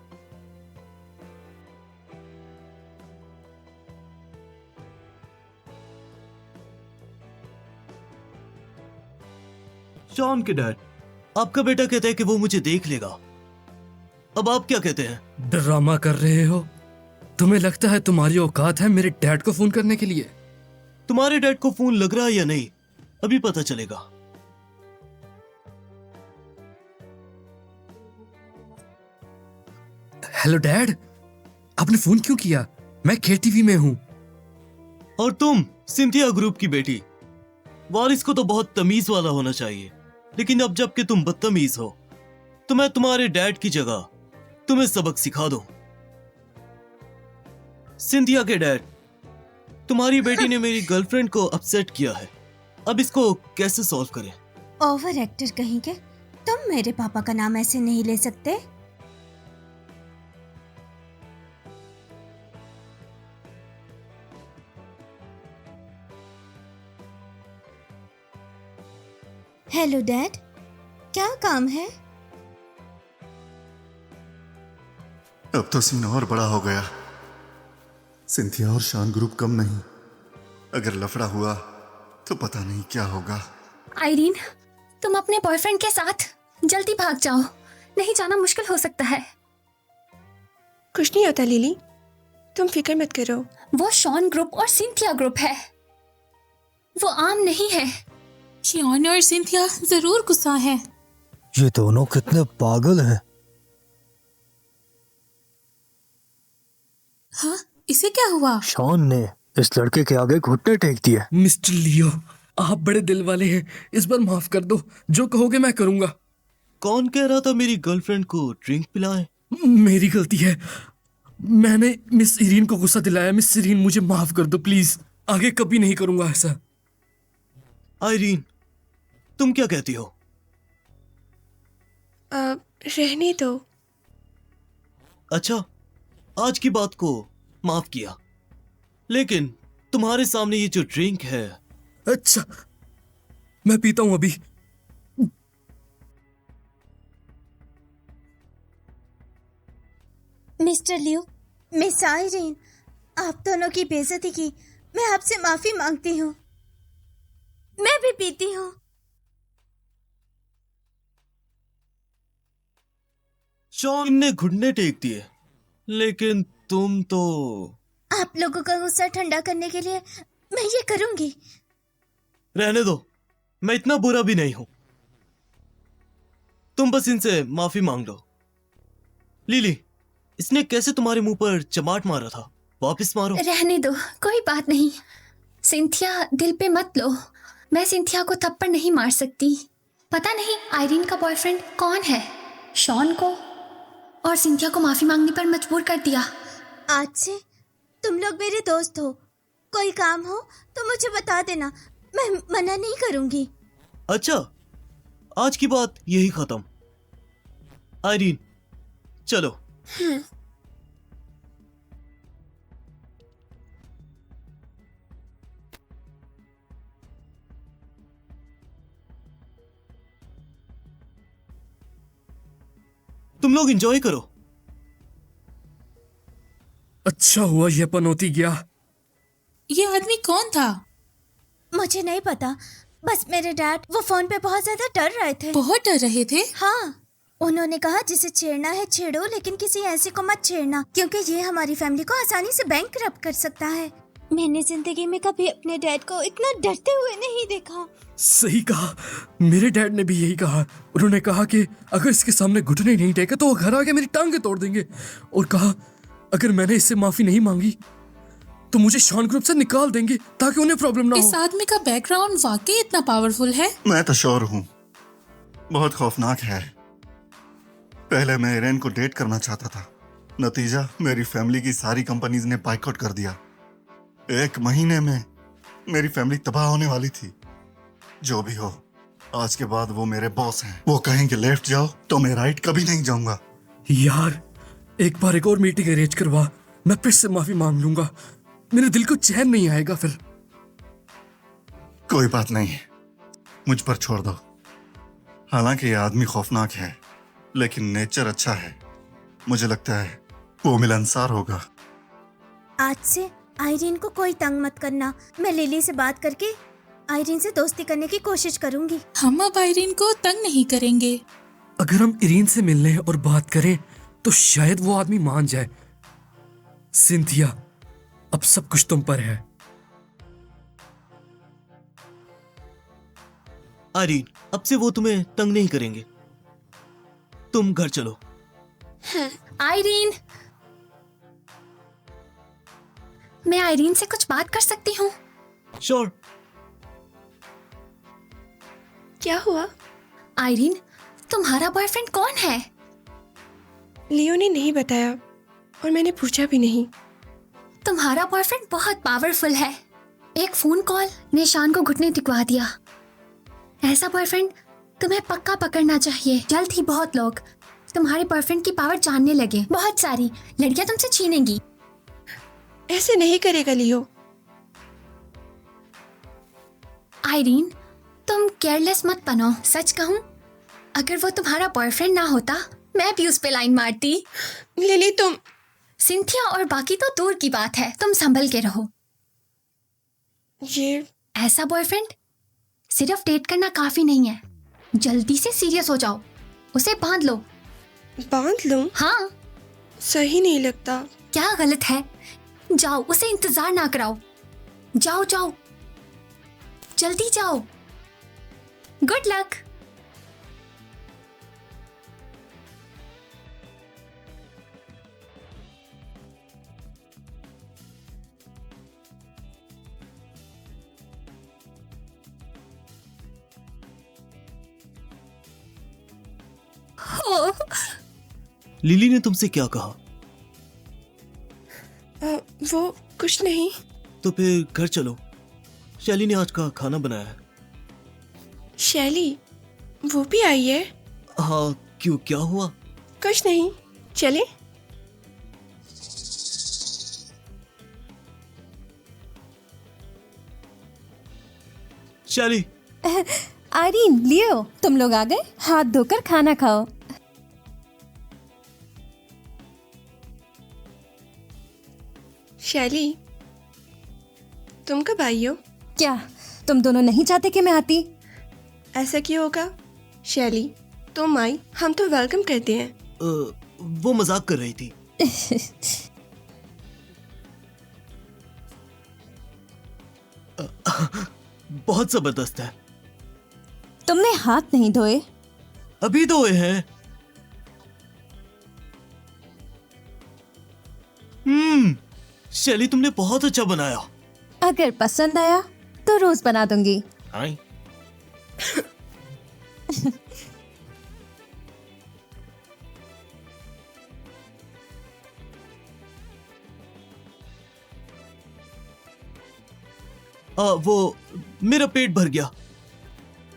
शॉन के डैड, आपका बेटा कहता है कि वो मुझे देख लेगा। अब आप क्या कहते हैं? ड्रामा कर रहे हो? तुम्हें लगता है तुम्हारी औकात है मेरे डैड को फोन करने के लिए? तुम्हारे डैड को फोन लग रहा है या नहीं, अभी पता चलेगा। हेलो डैड, आपने फोन क्यों किया? मैं केटीवी में हूँ। और तुम सिंथिया ग्रुप की बेटी, वारिस को तो बहुत तमीज वाला होना चाहिए, लेकिन अब जबकि तुम बदतमीज हो तो मैं तुम्हारे डैड की जगह तुम्हें सबक सिखा दूं। सिंथिया के डैड, तुम्हारी बेटी ने मेरी गर्लफ्रेंड को अपसेट किया है, अब इसको कैसे सॉल्व करें? ओवर एक्टर कहीं के, तुम मेरे पापा का नाम ऐसे नहीं ले सकते। हेलो डैड, क्या काम है? अब तो सीन और बड़ा हो गया। सिंथिया और शान ग्रुप कम नहीं, अगर लफड़ा हुआ तो पता नहीं क्या होगा। आयरीन, तुम अपने बॉयफ्रेंड के साथ जल्दी भाग जाओ, नहीं जाना मुश्किल हो सकता है। कुछ नहीं होता लिली, तुम फिक्र मत करो। वो शॉन ग्रुप और सिंथिया ग्रुप है, वो आम नहीं है। शॉन और सिंथिया जरूर गुस्सा है। ये दोनों कितने पागल हैं। हाँ, इसे क्या हुआ? शॉन ने इस लड़के के आगे घुटने टेक दिए। मिस्टर लियो, आप बड़े दिल वाले हैं, इस बार माफ कर दो, जो कहोगे मैं करूंगा। कौन कह रहा था मेरी गर्लफ्रेंड को ड्रिंक पिलाएं? मेरी गलती है, मैंने मिस इरीन को गुस्सा दिलाया। मिस इरीन, मुझे माफ कर दो प्लीज, आगे कभी नहीं करूंगा ऐसा। आयरीन, तुम क्या कहती हो? रहने दो। अच्छा, आज की बात को माफ किया, लेकिन तुम्हारे सामने ये जो ड्रिंक है। अच्छा, मैं पीता हूं अभी। मिस्टर लियो, मिस आयरीन, आप दोनों की बेइज्जती की। मैं आपसे माफी मांगती हूँ। मैं भी पीती हूँ। शॉन ने घुटने टेक दिए, लेकिन तुम तो। आप लोगों का गुस्सा ठंडा करने के लिए मैं ये करूंगी। रहने दो, मैं इतना बुरा भी नहीं हूं। तुम बस इनसे माफी मांग लो। लिली, इसने कैसे तुम्हारे मुंह पर चमाट मारा था? वापस मारो। रहने दो, कोई बात नहीं। सिंथिया, दिल पे मत लो। मैं सिंथिया को थप्पड़ नहीं मार सकती। पता नहीं आयरीन का बॉयफ्रेंड कौन है। शॉन को और सिंथिया को माफी मांगने पर मजबूर कर दिया। आज से तुम लोग मेरे दोस्त हो। कोई काम हो तो मुझे बता देना, मैं मना नहीं करूंगी। अच्छा, आज की बात यही खत्म। आयरीन, चलो। तुम लोग एंजॉय करो। अच्छा हुआ ये पनौती गया। ये आदमी कौन था? मुझे नहीं पता, बस मेरे डैड वो फोन पे बहुत ज्यादा डर रहे थे। बहुत डर रहे थे? हाँ, उन्होंने कहा जिसे छेड़ना है छेड़ो, लेकिन किसी ऐसे को मत छेड़ना, क्योंकि ये हमारी फैमिली को आसानी से बैंकरप्ट कर सकता है। मैंने जिंदगी में कभी अपने डैड को इतना डरते हुए नहीं देखा। सही कहा, मेरे डैड ने भी यही कहा। उन्होंने कहा कि अगर इसके सामने घुटने नहीं टेके तो वो घर आके मेरी टांगे तोड़ देंगे, और कहा अगर मैंने इससे माफी नहीं मांगी तो मुझे शॉन ग्रुप से निकाल देंगे ताकि उन्हें प्रॉब्लम ना हो। इस आदमी का बैकग्राउंड वाकई इतना पावरफुल है? मैं तो श्योर हूँ, बहुत खौफनाक है। पहले मैं इरेन को डेट करना चाहता था, नतीजा मेरी फैमिली की सारी कंपनीज ने बाइकआउट कर दिया। 1 महीने में मेरी फैमिली तबाह होने वाली थी। जो भी हो, आज के बाद वो मेरे बॉस हैं। वो कहेंगे लेफ्ट जाओ तो मैं राइट कभी नहीं जाऊंगा। यार, एक बार एक और मीटिंग अरेंज करवा, मैं फिर से माफी मांग लूंगा। मेरे दिल को चैन नहीं आएगा फिर। कोई बात नहीं, मुझ पर छोड़ दो। हालांकि ये आदमी खौफनाक है, लेकिन नेचर अच्छा है। मुझे लगता है वो मिलनसार होगा। आज से आयरीन को कोई तंग मत करना। मैं लिली से बात करके आयरीन से दोस्ती करने की कोशिश करूंगी। हम अब आयरीन को तंग नहीं करेंगे। अगर हम इरीन से मिलने और बात करें तो शायद वो आदमी मान जाए। सिंथिया, अब सब कुछ तुम पर है। आयरीन, अब से वो तुम्हें तंग नहीं करेंगे। तुम घर चलो। आयरीन, मैं आयरीन से कुछ बात कर सकती हूँ? श्योर। क्या हुआ? आयरीन, तुम्हारा बॉयफ्रेंड कौन है? लियो ने नहीं बताया और मैंने पूछा भी नहीं। तुम्हारा बॉयफ्रेंड बहुत पावरफुल है। एक फोन कॉल ने शान को घुटने दिखवा दिया। ऐसा बॉयफ्रेंड तुम्हें पक्का पकड़ना चाहिए। जल्द ही बहुत लोग तुम्हारे बॉयफ्रेंड की पावर जानने लगे। बहुत सारी लड़कियां तुमसे छीनेंगी। ऐसे नहीं करेगा लियो। आयरीन, तुम केयरलेस मत बनो। सच कहूं, अगर वो तुम्हारा बॉयफ्रेंड ना होता मैं भी उस पे लाइन मारती। लिली, तुम। सिंथिया और बाकी तो दूर की बात है, तुम संभल के रहो। ये ऐसा बॉयफ्रेंड सिर्फ डेट करना काफी नहीं है। जल्दी से सीरियस हो जाओ, उसे बांध लो। बांध लूं? हाँ। सही नहीं लगता। क्या गलत है? जाओ, उसे इंतजार ना कराओ। जाओ जाओ, जल्दी जाओ। Good luck. लिली ने तुमसे क्या कहा? वो कुछ नहीं। तो फिर घर चलो, शैली ने आज का खाना बनाया है। शैली वो भी आई है? हाँ, क्यों, क्या हुआ? कुछ नहीं, चले। शैली। आयरीन, लियो, तुम लोग आ गए? हाथ धोकर खाना खाओ। शैली तुम कब आई हो? क्या तुम दोनों नहीं चाहते कि मैं आती? ऐसा क्यों होगा? शैली तुम आई, हम तो वेलकम करते हैं। वो मजाक कर रही थी। बहुत जबरदस्त है। तुमने हाथ नहीं धोए? अभी धोए हैं। शैली तुमने बहुत अच्छा बनाया। अगर पसंद आया तो रोज बना दूंगी। हाय। वो मेरा पेट भर गया,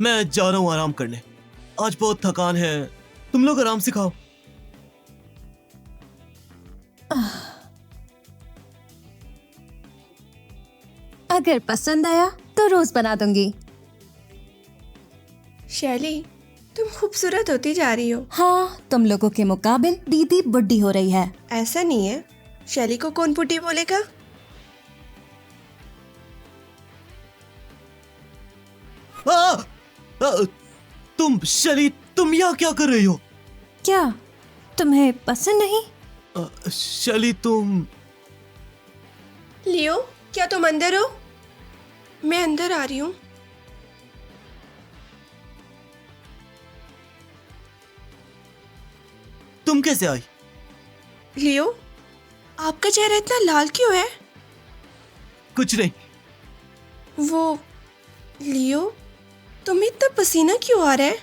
मैं जा रहा हूँ आराम करने। आज बहुत थकान है, तुम लोग आराम से खाओ। अगर पसंद आया तो रोज बना दूंगी। शैली तुम खूबसूरत होती जा रही हो। हाँ, तुम लोगों के मुकाबिल दीदी बुढ़ी हो रही है। ऐसा नहीं है, शैली को कौन बुढ़ी बोलेगा? तुम शैली, तुम यहाँ क्या कर रही हो? क्या तुम्हें पसंद नहीं? शैली तुम। लियो क्या तुम अंदर हो? मैं अंदर आ रही हूँ। तुम कैसे आई? लियो आपका चेहरा इतना लाल क्यों है? कुछ नहीं। वो लियो तुम्हें इतना पसीना क्यों आ रहा है?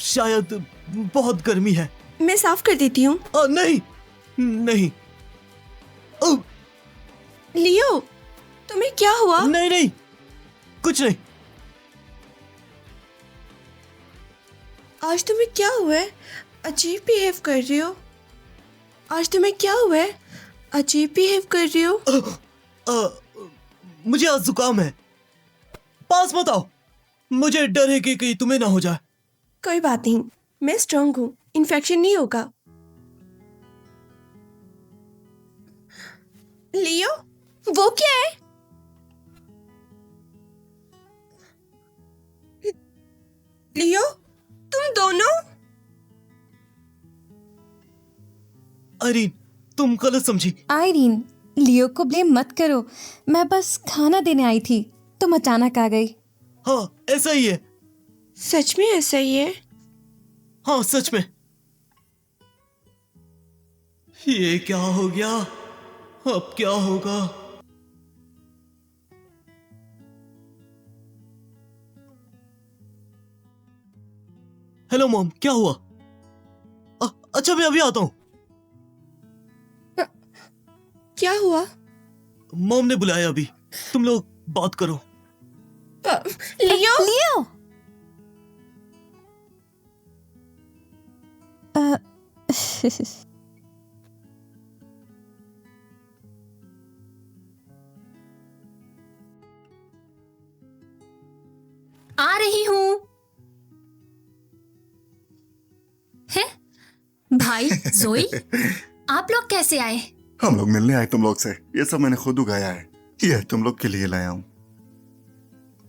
शायद बहुत गर्मी है। मैं साफ कर देती हूँ। नहीं नहीं। लियो तुम्हें क्या हुआ? नहीं नहीं, कुछ नहीं। आज तुम्हें क्या हुआ है? अजीब बिहेव कर रही हो। आज तुम्हें क्या हुआ है? अजीब बिहेव कर रही हो। मुझे आज जुकाम है। पास मत आओ, मुझे डर है कि कहीं तुम्हें ना हो जाए। कोई बात नहीं, मैं स्ट्रांग हूँ, इन्फेक्शन नहीं होगा। लियो वो क्या है? लियो तुम दोनों? आयरीन तुम गलत समझी। आयरीन, लियो को ब्लेम मत करो, मैं बस खाना देने आई थी, तुम अचानक आ गई। हाँ ऐसा ही है। सच में ऐसा ही है? हाँ सच में। ये क्या हो गया? अब क्या होगा? हेलो मॉम, क्या हुआ? अच्छा मैं अभी आता हूं। क्या हुआ? मॉम ने बुलाया अभी, तुम लोग बात करो। लियो लियो आ रही हूँ। है भाई जोई, आप लोग कैसे आए? हम लोग मिलने आए तुम लोग से। ये सब मैंने खुद उगाया है, ये तुम लोग के लिए लाया हूँ।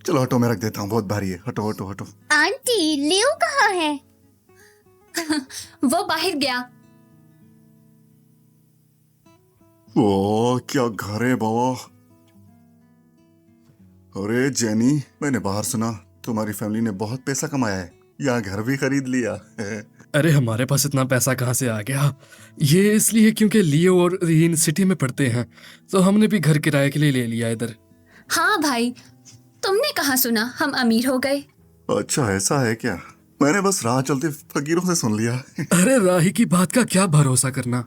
चलो हटो, मैं रख देता हूँ, बहुत भारी है। हटो हटो हटो। आंटी लियो कहाँ है? वो बाहर गया। वो क्या घर है बाबा। अरे जेनी, मैंने बाहर सुना तुम्हारी फैमिली ने बहुत पैसा कमाया है, यहाँ घर भी खरीद लिया। अरे हमारे पास इतना पैसा कहाँ से आ गया? ये इसलिए क्योंकि लियो और रीन सिटी में पढ़ते हैं, तो हमने भी घर किराए के लिए ले लिया इधर। हाँ भाई, तुमने कहाँ सुना हम अमीर हो गए? अच्छा ऐसा है क्या? मैंने बस राह चलते फकीरों से सुन लिया। अरे राही की बात का क्या भरोसा करना।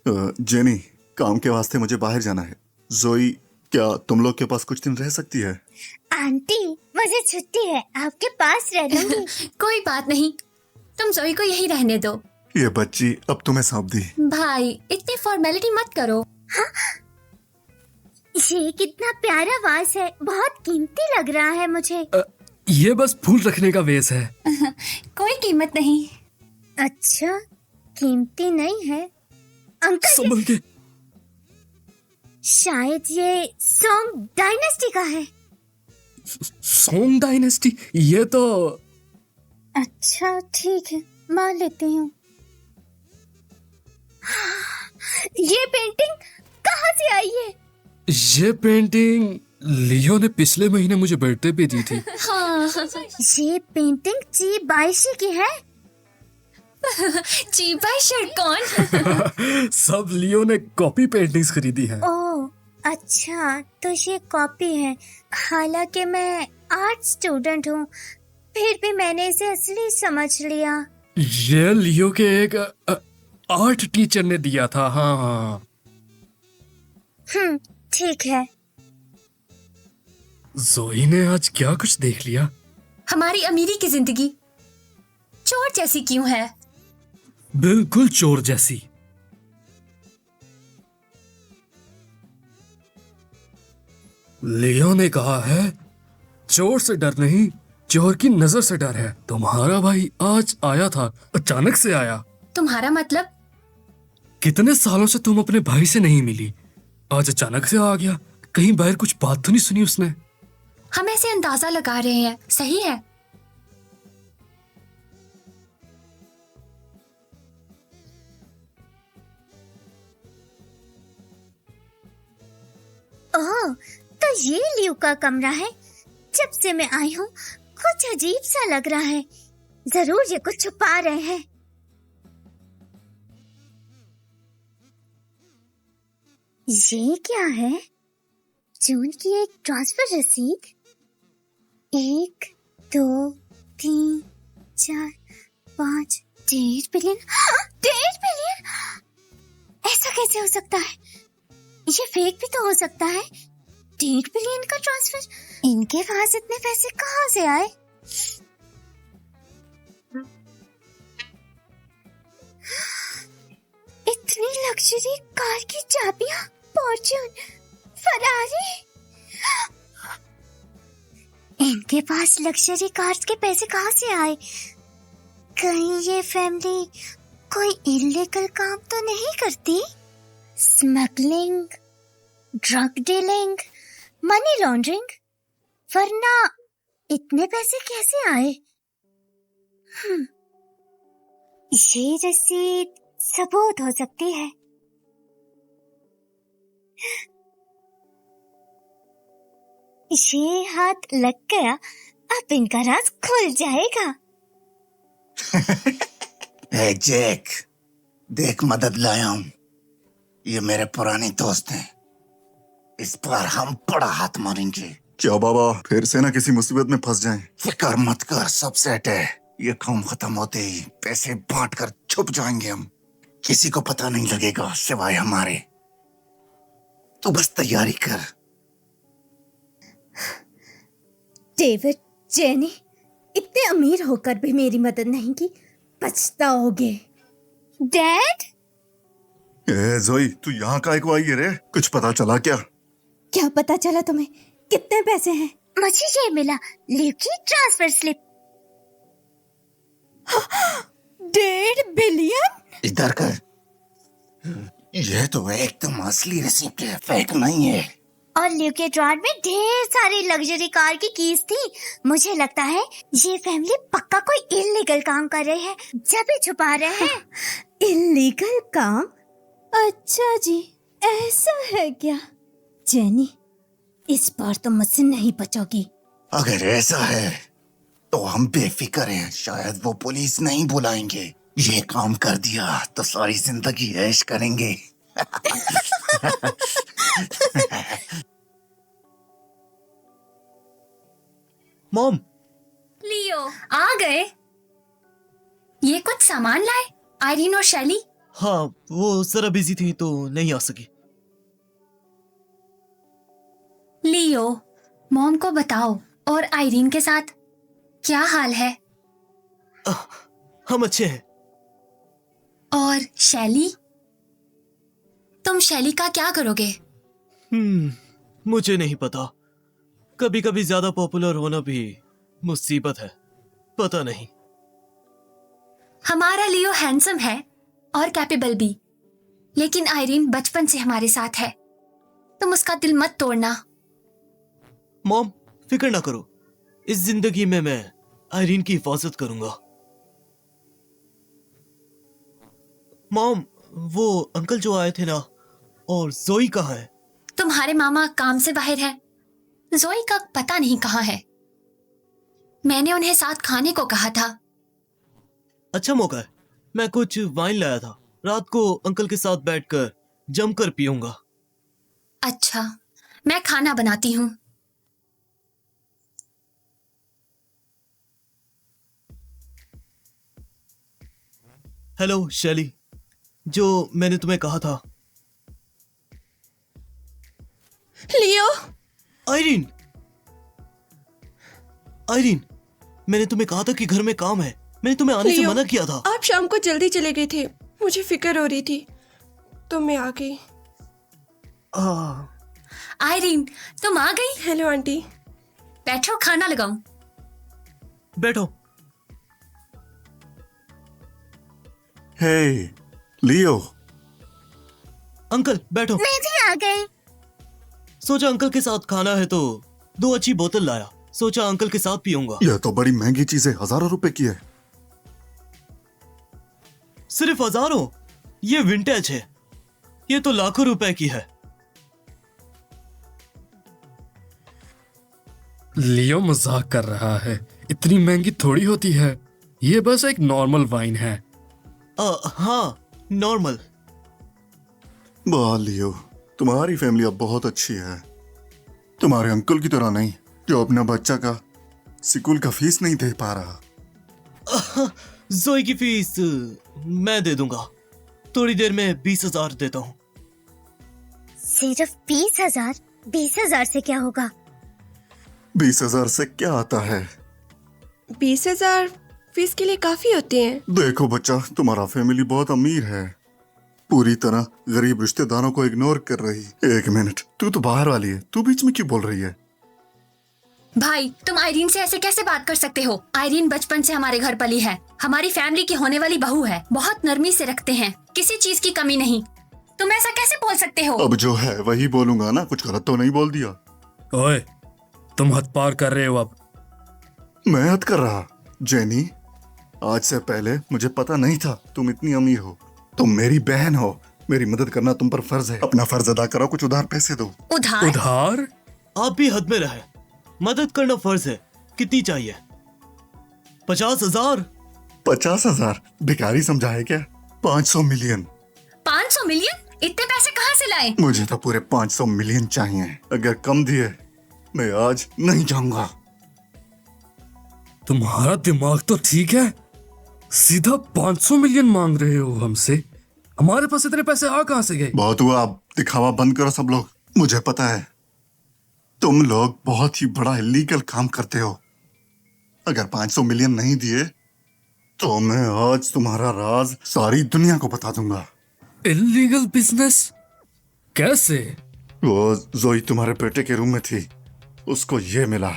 जेनी, काम के वास्ते मुझे बाहर जाना है। जोई, क्या तुम लोग के पास कुछ दिन रह सकती है? आंटी, मुझे छुट्टी है, आपके पास रह लूंगी। कोई बात नहीं, तुम जोई को यही रहने दो। ये बच्ची अब तुम्हें सौंप दी। भाई इतनी फॉर्मेलिटी मत करो। हाँ? ये कितना प्यारा वास है, बहुत कीमती लग रहा है मुझे। ये बस फूल रखने का वेस है। कोई कीमत नहीं। अच्छा, कीमती नहीं है अंकल। संभल के। शायद ये सोंग डायनेस्टी का है। Song dynasty? ये तो अच्छा ठीक है, मान लेती हूँ। ये पेंटिंग कहाँ से आई है? ये पेंटिंग लियो ने पिछले महीने मुझे बर्थडे पे दी थी। हाँ, ये पेंटिंग ची बाइशी की है। ची बाइशी कौन? सब लियो ने कॉपी पेंटिंग्स खरीदी है। ओह अच्छा, तो ये कॉपी है। हालांकि मैं आर्ट स्टूडेंट हूँ, फिर भी मैंने इसे असली समझ लिया। ये लियो के एक आर्ट टीचर ने दिया था। हाँ। ठीक है। जोई ने आज क्या कुछ देख लिया? हमारी अमीरी की जिंदगी चोर जैसी क्यों है? बिल्कुल चोर जैसी। लियो ने कहा है, चोर से डर नहीं, चोर की नजर से डर है। तुम्हारा भाई आज आया था, अचानक से आया। तुम्हारा मतलब? कितने सालों से तुम अपने भाई से नहीं मिली, आज अचानक से आ गया। कहीं बाहर कुछ बात तो नहीं सुनी उसने? हम ऐसे अंदाजा लगा रहे हैं, सही है। ओह, तो ये लियो का कमरा है। जब से मैं आई हूँ कुछ अजीब सा लग रहा है। जरूर ये कुछ छुपा रहे हैं। ये क्या है? जून की एक ट्रांसफर रसीद। 1, 2, 3, 4, 5, 1.5 बिलियन। 1.5 बिलियन! ऐसा कैसे हो सकता है? ये फेक भी तो हो सकता है। 1.5 बिलियन का ट्रांसफर, इनके पास इतने पैसे कहाँ से आए? इतनी लग्जरी कार की चाबियां, फॉर्च्यून, फरारी। इनके पास लग्जरी कार्स के पैसे कहाँ से आए? कहीं ये फैमिली कोई इलीगल काम तो नहीं करती? Smuggling, drug dealing, money laundering, वरना इतने पैसे कैसे आए? ये रसीद सबूत हो सकती है। ये हाथ लग गया, अब इनका राज खुल जाएगा। ए जैक, देख मदद लाया हूं। ये मेरे पुराने दोस्त हैं। इस बार हम बड़ा हाथ मारेंगे। क्या बाबा, फिर से ना किसी मुसीबत में फंस जाएं? फिक्र मत कर, सब सेट है। ये काम खत्म होते ही पैसे बांट कर छुप जाएंगे हम। किसी को पता नहीं लगेगा सिवाय हमारे। तू बस तैयारी कर। डेविड, जेनी, इतने अमीर होकर भी मेरी मदद नहीं की, पछताओगे। डैड? ए जोई, तू यहाँ काहे को आई है रे? कुछ पता चला क्या? क्या पता चला तुम्हें? कितने पैसे हैं? मुझे ये मिला, लिव की ट्रांसफर स्लिप। 1.5 बिलियन? इधर कर। ये तो एकदम असली रसीद है, फेक नहीं है। और लिव के ड्रॉर में ढेर सारी लग्जरी कार की कीज थी। मुझे लगता है ये फैमिली पक्का कोई इलीगल काम कर रही है, जब भी छुपा रहे हैं। इलीगल काम? अच्छा जी, ऐसा है क्या? जेनी, इस बार तो मुझसे नहीं बचोगी। अगर ऐसा है तो हम बेफिक्र हैं, शायद वो पुलिस नहीं बुलाएंगे। ये काम कर दिया तो सारी जिंदगी ऐश करेंगे। मॉम, लियो आ गए। ये कुछ सामान लाए आयरीन और शैली? हाँ, वो जरा बिजी थी तो नहीं आ सकी। लियो, मॉम को बताओ और आयरीन के साथ क्या हाल है? हम अच्छे हैं। और शैली? तुम शैली का क्या करोगे? मुझे नहीं पता। कभी कभी ज्यादा पॉपुलर होना भी मुसीबत है, पता नहीं। हमारा लियो हैंडसम है और कैपेबल भी, लेकिन आयरीन बचपन से हमारे साथ है। तुम उसका दिल मत तोड़ना। मॉम, फिक्र ना करो, इस जिंदगी में मैं आयरीन की हिफाजत करूंगा। मॉम, वो अंकल जो आए थे ना, और जोई कहाँ है? तुम्हारे मामा काम से बाहर है। जोई का पता नहीं कहाँ है। मैंने उन्हें साथ खाने को कहा था। अच्छा मौका है, मैं कुछ वाइन लाया था, रात को अंकल के साथ बैठकर जमकर पीऊंगा। अच्छा, मैं खाना बनाती हूँ। हेलो शैली, जो मैंने तुम्हें कहा था। लियो। आयरीन, आयरीन, मैंने तुम्हें कहा था कि घर में काम है। मैंने तुम्हें आने से मना किया था। आप शाम को जल्दी चले गए थे, मुझे फिक्र हो रही थी तो मैं आ गई। आयरीन, तुम आ गई? Hello aunty. बैठो, खाना लगाऊं। बैठो। हे लियो। अंकल बैठो। मैं भी आ गई। सोचा अंकल के साथ खाना है तो 2 अच्छी बोतल लाया, सोचा अंकल के साथ पीऊंगा। यह तो बड़ी महंगी चीज है, हजारों रुपए की है। सिर्फ हजारों? ये विंटेज है, ये तो लाखों रुपए की है। लियो मजाक कर रहा है, इतनी महंगी थोड़ी होती है। ये बस एक नॉर्मल वाइन है। हाँ, नॉर्मल। वाह लियो, तुम्हारी फैमिली अब बहुत अच्छी है। तुम्हारे अंकल की तरह नहीं, जो अपना बच्चा का स्कूल का फीस नहीं दे पा रहा। जोई की फीस मैं दे दूंगा, थोड़ी देर में 20,000 देता हूँ। सिर्फ 20,000? 20,000 से क्या होगा? 20,000 से क्या आता है? 20,000 फीस के लिए काफी होते हैं। देखो बच्चा, तुम्हारा फैमिली बहुत अमीर है, पूरी तरह गरीब रिश्तेदारों को इग्नोर कर रही। एक मिनट, तू तो बाहर वाली है, तू बीच में क्यों बोल रही है? भाई, तुम आयरीन से ऐसे कैसे बात कर सकते हो? आयरीन बचपन से हमारे घर पली है, हमारी फैमिली की होने वाली बहू है। बहुत नरमी से रखते हैं, किसी चीज की कमी नहीं। तुम ऐसा कैसे बोल सकते हो? अब जो है वही बोलूंगा ना, कुछ गलत तो नहीं बोल दिया। ओए, तुम हद पार कर रहे हो। अब मैं हद कर रहा? जेनी, आज से पहले मुझे पता नहीं था तुम इतनी अमीर हो। तुम मेरी बहन हो, मेरी मदद करना तुम पर फर्ज है। अपना फर्ज अदा करो, कुछ उधार पैसे दो। उधार? उधार? आप भी हद में रहे, मदद करना फर्ज है। कितनी चाहिए? 50,000? 50,000 भिखारी समझा है क्या? 500 मिलियन। 500 मिलियन? इतने पैसे कहाँ से लाए? मुझे तो पूरे 500 मिलियन चाहिए। अगर कम दिए मैं आज नहीं जाऊंगा। तुम्हारा दिमाग तो ठीक है, सीधा 500 मिलियन मांग रहे हो हमसे? हमारे पास इतने पैसे आ कहां से गए? बहुत हुआ, अब दिखावा बंद करो सब लोग। मुझे पता है तुम लोग बहुत ही बड़ा इलीगल काम करते हो। अगर 500 मिलियन नहीं दिए तो मैं आज तुम्हारा राज सारी दुनिया को बता दूंगा। Illegal business? कैसे? वो जोई तुम्हारे बेटे के रूम में थी, उसको ये मिला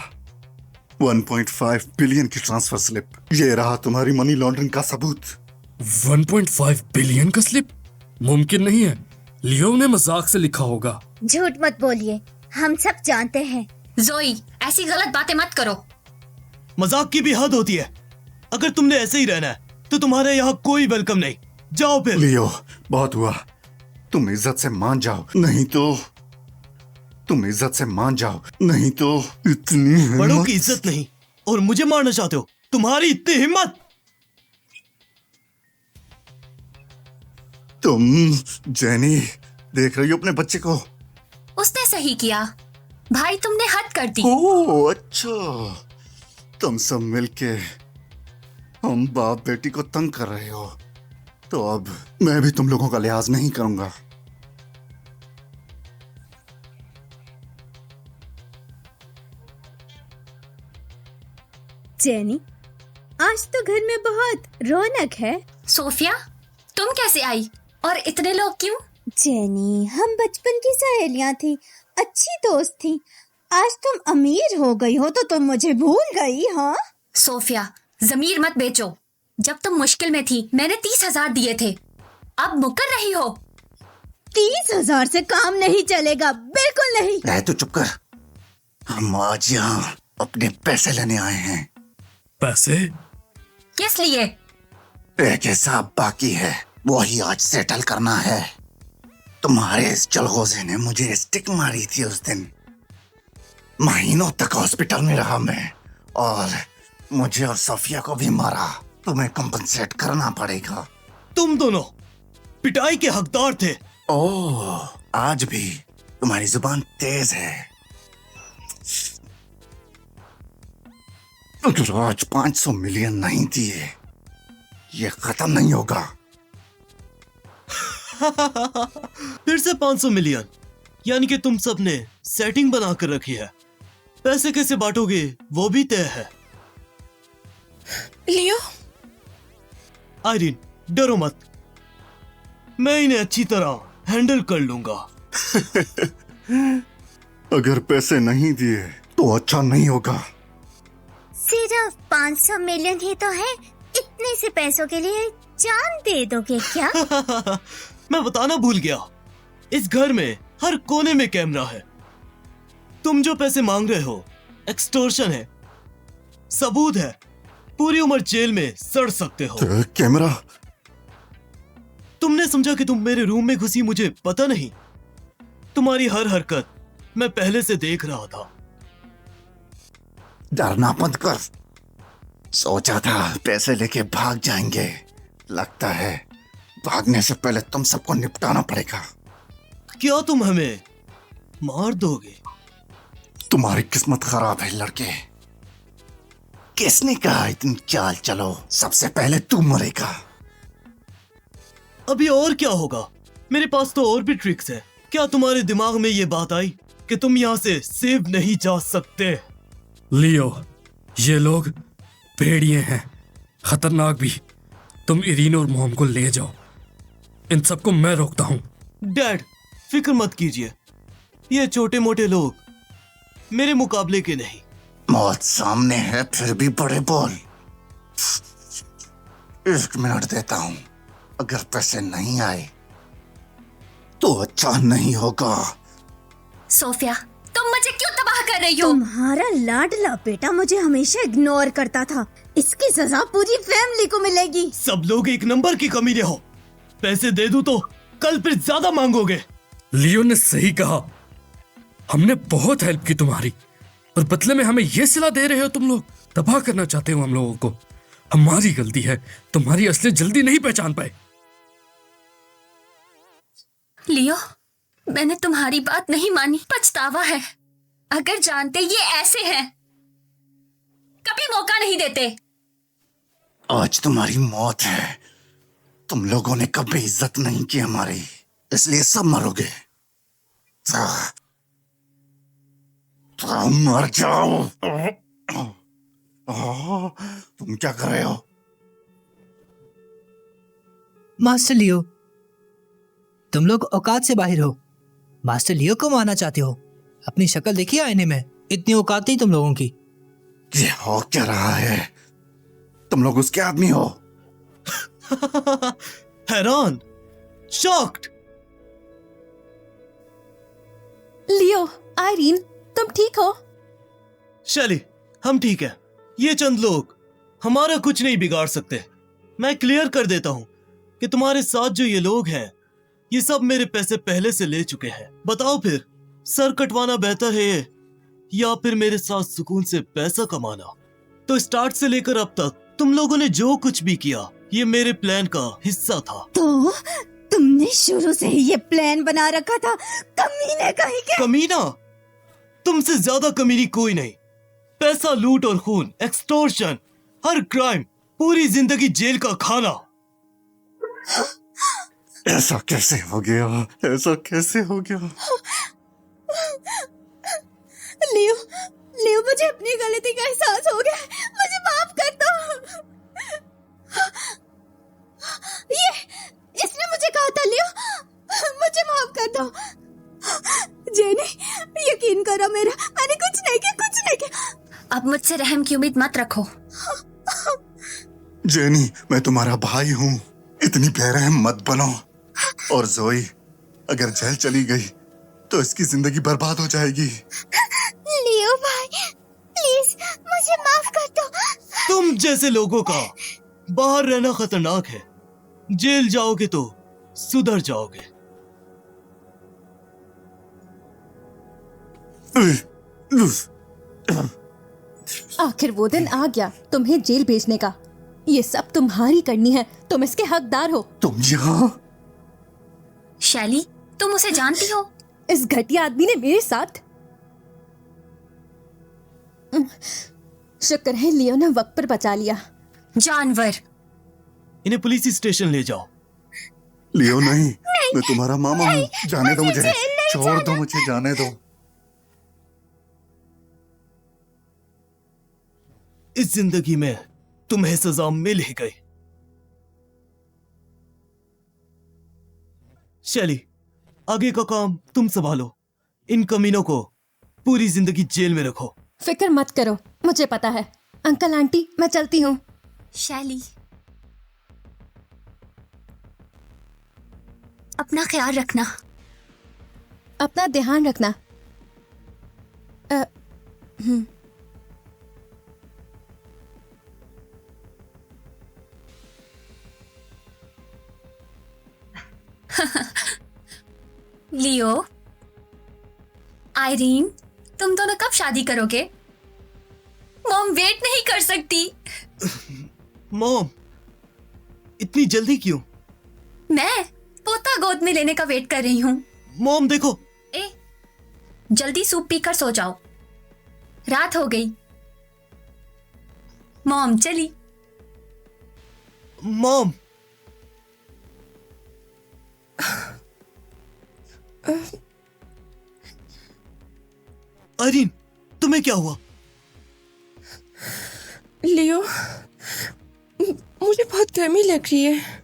1.5 बिलियन की ट्रांसफर स्लिप। ये रहा तुम्हारी मनी लॉन्ड्रिंग का सबूत। 1.5 बिलियन का स्लिप? मुमकिन नहीं है, लियो ने मजाक से लिखा होगा। झूठ मत बोलिए, हम सब जानते हैं। जोई, ऐसी गलत बातें मत करो। मजाक की भी हद होती है। अगर तुमने ऐसे ही रहना है तो तुम्हारे यहाँ कोई वेलकम नहीं। जाओ फिर। लियो, बहुत हुआ, तुम इज्जत से मान जाओ, नहीं तो तुम इज्जत से मान जाओ, नहीं तो इतनी बड़ों की इज्जत नहीं और मुझे मारना चाहते हो? तुम्हारी इतनी हिम्मत? तुम जेनी देख रही हो अपने बच्चे को? उसने सही किया भाई, तुमने हद कर दी। ओह अच्छा, तुम सब मिलके हम बाप बेटी को तंग कर रहे हो, तो अब मैं भी तुम लोगों का लिहाज नहीं करूंगा। जेनी, आज तो घर में बहुत रौनक है। सोफिया, तुम कैसे आई और इतने लोग क्यों? जेनी, हम बचपन की सहेलियां थी, अच्छी दोस्त थी। आज तुम अमीर हो गई हो तो तुम मुझे भूल गई? हाँ सोफिया, जमीर मत बेचो। जब तुम मुश्किल में थी मैंने 30,000 दिए थे, अब मुकर रही हो। 30,000 से काम नहीं चलेगा, बिल्कुल नहीं। रह तो चुप कर। हम आज यहाँ अपने पैसे लेने आए हैं। पैसे? किस लिए? एक हिसाब बाकी है, वही आज सेटल करना है। तुम्हारे इस चलगोजे ने मुझे स्टिक मारी थी उस दिन। महीनों तक हॉस्पिटल में रहा मैं, और मुझे और सोफिया को भी मारा। तुम्हें कंपनसेट करना पड़ेगा। तुम दोनों पिटाई के हकदार थे। ओह, आज भी तुम्हारी जुबान तेज है। अगर आज 500 मिलियन नहीं दिए, ये खत्म नहीं होगा। फिर से 500 मिलियन? यानी कि तुम सब ने सेटिंग बना कर रखी है। पैसे कैसे बांटोगे वो भी तय है। लियो, आयरीन, डरो मत, मैं इन्हें अच्छी तरह हैंडल कर लूंगा। अगर पैसे नहीं दिए तो अच्छा नहीं होगा। सिर्फ 500 मिलियन ही तो है, इतने से पैसों के लिए जान दे दोगे क्या? मैं बताना भूल गया, इस घर में हर कोने में कैमरा है। तुम जो पैसे मांग रहे हो एक्सटॉर्शन है, सबूत है, पूरी उम्र जेल में सड़ सकते हो। कैमरा? तुमने समझा कि तुम मेरे रूम में घुसी मुझे पता नहीं? तुम्हारी हर हरकत मैं पहले से देख रहा था। डरना बंद कर। सोचा था पैसे लेके भाग जाएंगे, लगता है भागने से पहले तुम सबको निपटाना पड़ेगा। क्या तुम हमें मार दोगे? तुम्हारी किस्मत खराब है लड़के। किसने कहा इतनी चाल चलो? सबसे पहले तू मरेगा। अभी और क्या होगा? मेरे पास तो और भी ट्रिक्स है। क्या तुम्हारे दिमाग में ये बात आई कि तुम यहाँ से सेव नहीं जा सकते? लियो, ये लोग भेड़िए हैं, खतरनाक भी। तुम इरीन और मोम को ले जाओ, इन सबको मैं रोकता हूँ। डैड, फिक्र मत कीजिए, ये छोटे मोटे लोग मेरे मुकाबले के नहीं। मौत सामने है फिर भी बड़े बोल। 1 मिनट देता हूँ, अगर पैसे नहीं आए तो अच्छा नहीं होगा। सोफिया, तुम मुझे क्यों तबाह कर रही हो? तुम्हारा लाडला बेटा मुझे हमेशा इग्नोर करता था, इसकी सजा पूरी फैमिली को मिलेगी। सब लोग एक नंबर की कमीने हो। पैसे दे दूं तो कल फिर ज्यादा मांगोगे। लियो ने सही कहा, हमने बहुत हेल्प की तुम्हारी, और बदले में हमें ये सिला दे रहे हो तुम लोग। तबाह करना चाहते हो हम लोगों को। हमारी गलती है, तुम्हारी असलियत जल्दी नहीं पहचान पाए। लियो, मैंने तुम्हारी बात नहीं मानी, पछतावा है। अगर जानते ये ऐसे हैं, कभी मौका नहीं देते। आज तुम्हारी मौत है। तुम लोगों ने कभी इज्जत नहीं की हमारी, इसलिए सब मरोगे। मर जाओ। तुम क्या कर रहे हो? मास्टर लियो, तुम लोग औकात से बाहर हो। मास्टर लियो को मारना चाहते हो? अपनी शक्ल देखिए आईने में, इतनी औकात नहीं तुम लोगों की। ये हो क्या रहा है? तुम लोग उसके आदमी हो? हैरान, शॉक्ड। लियो, आयरीन, तुम ठीक हो? शैली, हम ठीक है। ये चंद लोग हमारा कुछ नहीं बिगाड़ सकते। मैं क्लियर कर देता हूं कि तुम्हारे साथ जो ये लोग हैं, ये सब मेरे पैसे पहले से ले चुके हैं। बताओ फिर, सर कटवाना बेहतर है या फिर मेरे साथ सुकून से पैसा कमाना? तो स्टार्ट से लेकर अब तक तुम लोगों ने जो कुछ भी किया, ये मेरे प्लान का हिस्सा था। तो तुमने शुरू से ही ये प्लान बना रखा था, कमीने कहीं के। कमीना? तुमसे ज्यादा कमीनी कोई नहीं। पैसा लूट और खून, एक्सटॉर्शन, हर क्राइम, पूरी जिंदगी जेल का खाना। ऐसा कैसे हो गया? ऐसा कैसे हो गया? लियो, लियो, मुझे अपनी गलती का एहसास हो गया, मुझे माफ कर दो। ये इसने मुझे कहा था लियो, मुझे माफ कर दो। जेनी, यकीन करो मेरा, मैंने कुछ नहीं किया, कुछ नहीं किया। अब मुझसे रहम की उम्मीद मत रखो। जेनी, मैं तुम्हारा भाई हूँ, इतनी बेरहम मत बनो। और जोई, अगर जेल चली गई तो इसकी जिंदगी बर्बाद हो जाएगी। लियो भाई, प्लीज मुझे माफ कर दो। तुम जैसे लोगों का बाहर रहना खतरनाक है। जेल जाओगे तो सुधर जाओगे। आखिर वो दिन आ गया तुम्हें जेल भेजने का। ये सब तुम्हारी करनी है, तुम इसके हकदार हो। तुम यहाँ? शैली, तुम उसे जानती हो? इस घटिया आदमी ने मेरे साथ। शुक्र है लियो ने वक्त पर बचा लिया। जानवर। इन्हें पुलिस स्टेशन ले जाओ। लियो नहीं, मैं तुम्हारा मामा हूँ, जाने दो मुझे, छोड़ दो मुझे, जाने दो। इस जिंदगी में तुम्हें सजा मिल ही गई। शैली, आगे का काम तुम संभालो। इन कमीनों को पूरी जिंदगी जेल में रखो। फिक्र मत करो, मुझे पता है। अंकल आंटी, मैं चलती हूँ। शैली, अपना ख्याल रखना। अपना ध्यान रखना। लियो, आयरीन, तुम दोनों कब शादी करोगे? मॉम वेट नहीं कर सकती। मॉम, इतनी जल्दी क्यों? मैं पोता गोद में लेने का वेट कर रही हूँ। मॉम देखो। जल्दी सूप पीकर सो जाओ, रात हो गई। मॉम चली। मॉम। आयरीन, तुम्हें क्या हुआ? लियो, मुझे बहुत गर्मी लग रही है।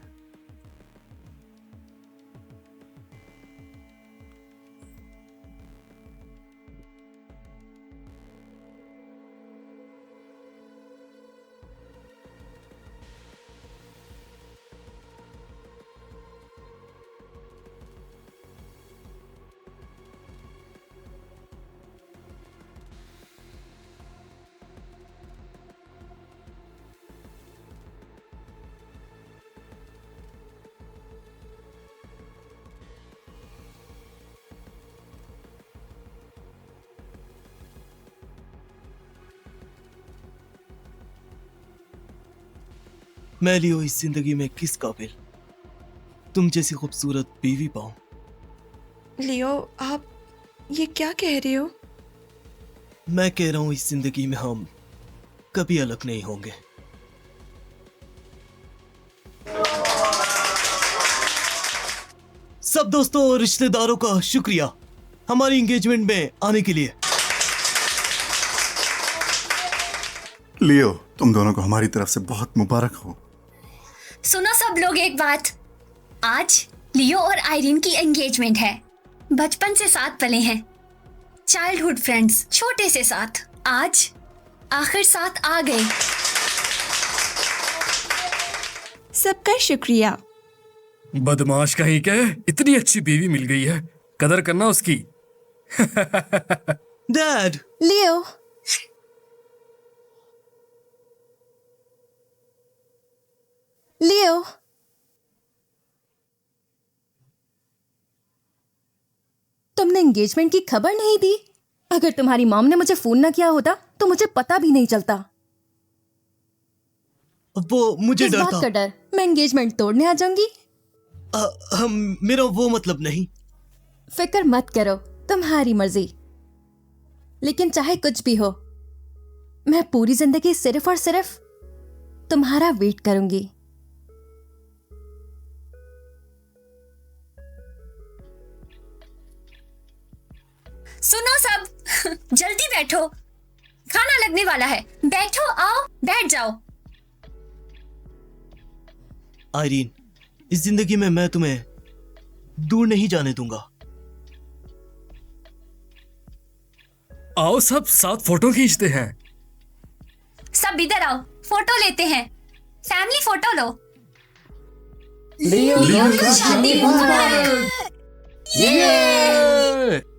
मैं लियो इस जिंदगी में किस काबिल तुम जैसी खूबसूरत बीवी पाऊं? लियो, आप ये क्या कह रहे हो? मैं कह रहा हूं इस जिंदगी में हम कभी अलग नहीं होंगे। सब दोस्तों और रिश्तेदारों का शुक्रिया हमारी एंगेजमेंट में आने के लिए। लियो, तुम दोनों को हमारी तरफ से बहुत मुबारक हो। सुनो सब लोग एक बात, आज लियो और आयरीन की एंगेजमेंट है। बचपन से साथ पले हैं, चाइल्डहुड फ्रेंड्स, छोटे से साथ। आज आखिर साथ आ गए। सबका शुक्रिया। बदमाश कहीं के, इतनी अच्छी बीवी मिल गई है, कदर करना उसकी। डैड। लियो, लियो, तुमने एंगेजमेंट की खबर नहीं दी। अगर तुम्हारी मॉम ने मुझे फोन ना किया होता तो मुझे पता भी नहीं चलता। वो मुझे इस डर बात था। का डर, मैं एंगेजमेंट तोड़ने आ जाऊंगी। मेरा वो मतलब नहीं। फिक्र मत करो, तुम्हारी मर्जी। लेकिन चाहे कुछ भी हो, मैं पूरी जिंदगी सिर्फ और सिर्फ तुम्हारा वेट करूंगी। सुनो सब, जल्दी बैठो, खाना लगने वाला है। बैठो, आओ, बैठ जाओ। आयरीन, इस जिंदगी में मैं तुम्हें दूर नहीं जाने दूंगा। आओ सब साथ फोटो खींचते हैं। सब इधर आओ, फोटो लेते हैं। फैमिली फोटो लो। लियो शादी मुबारक। ये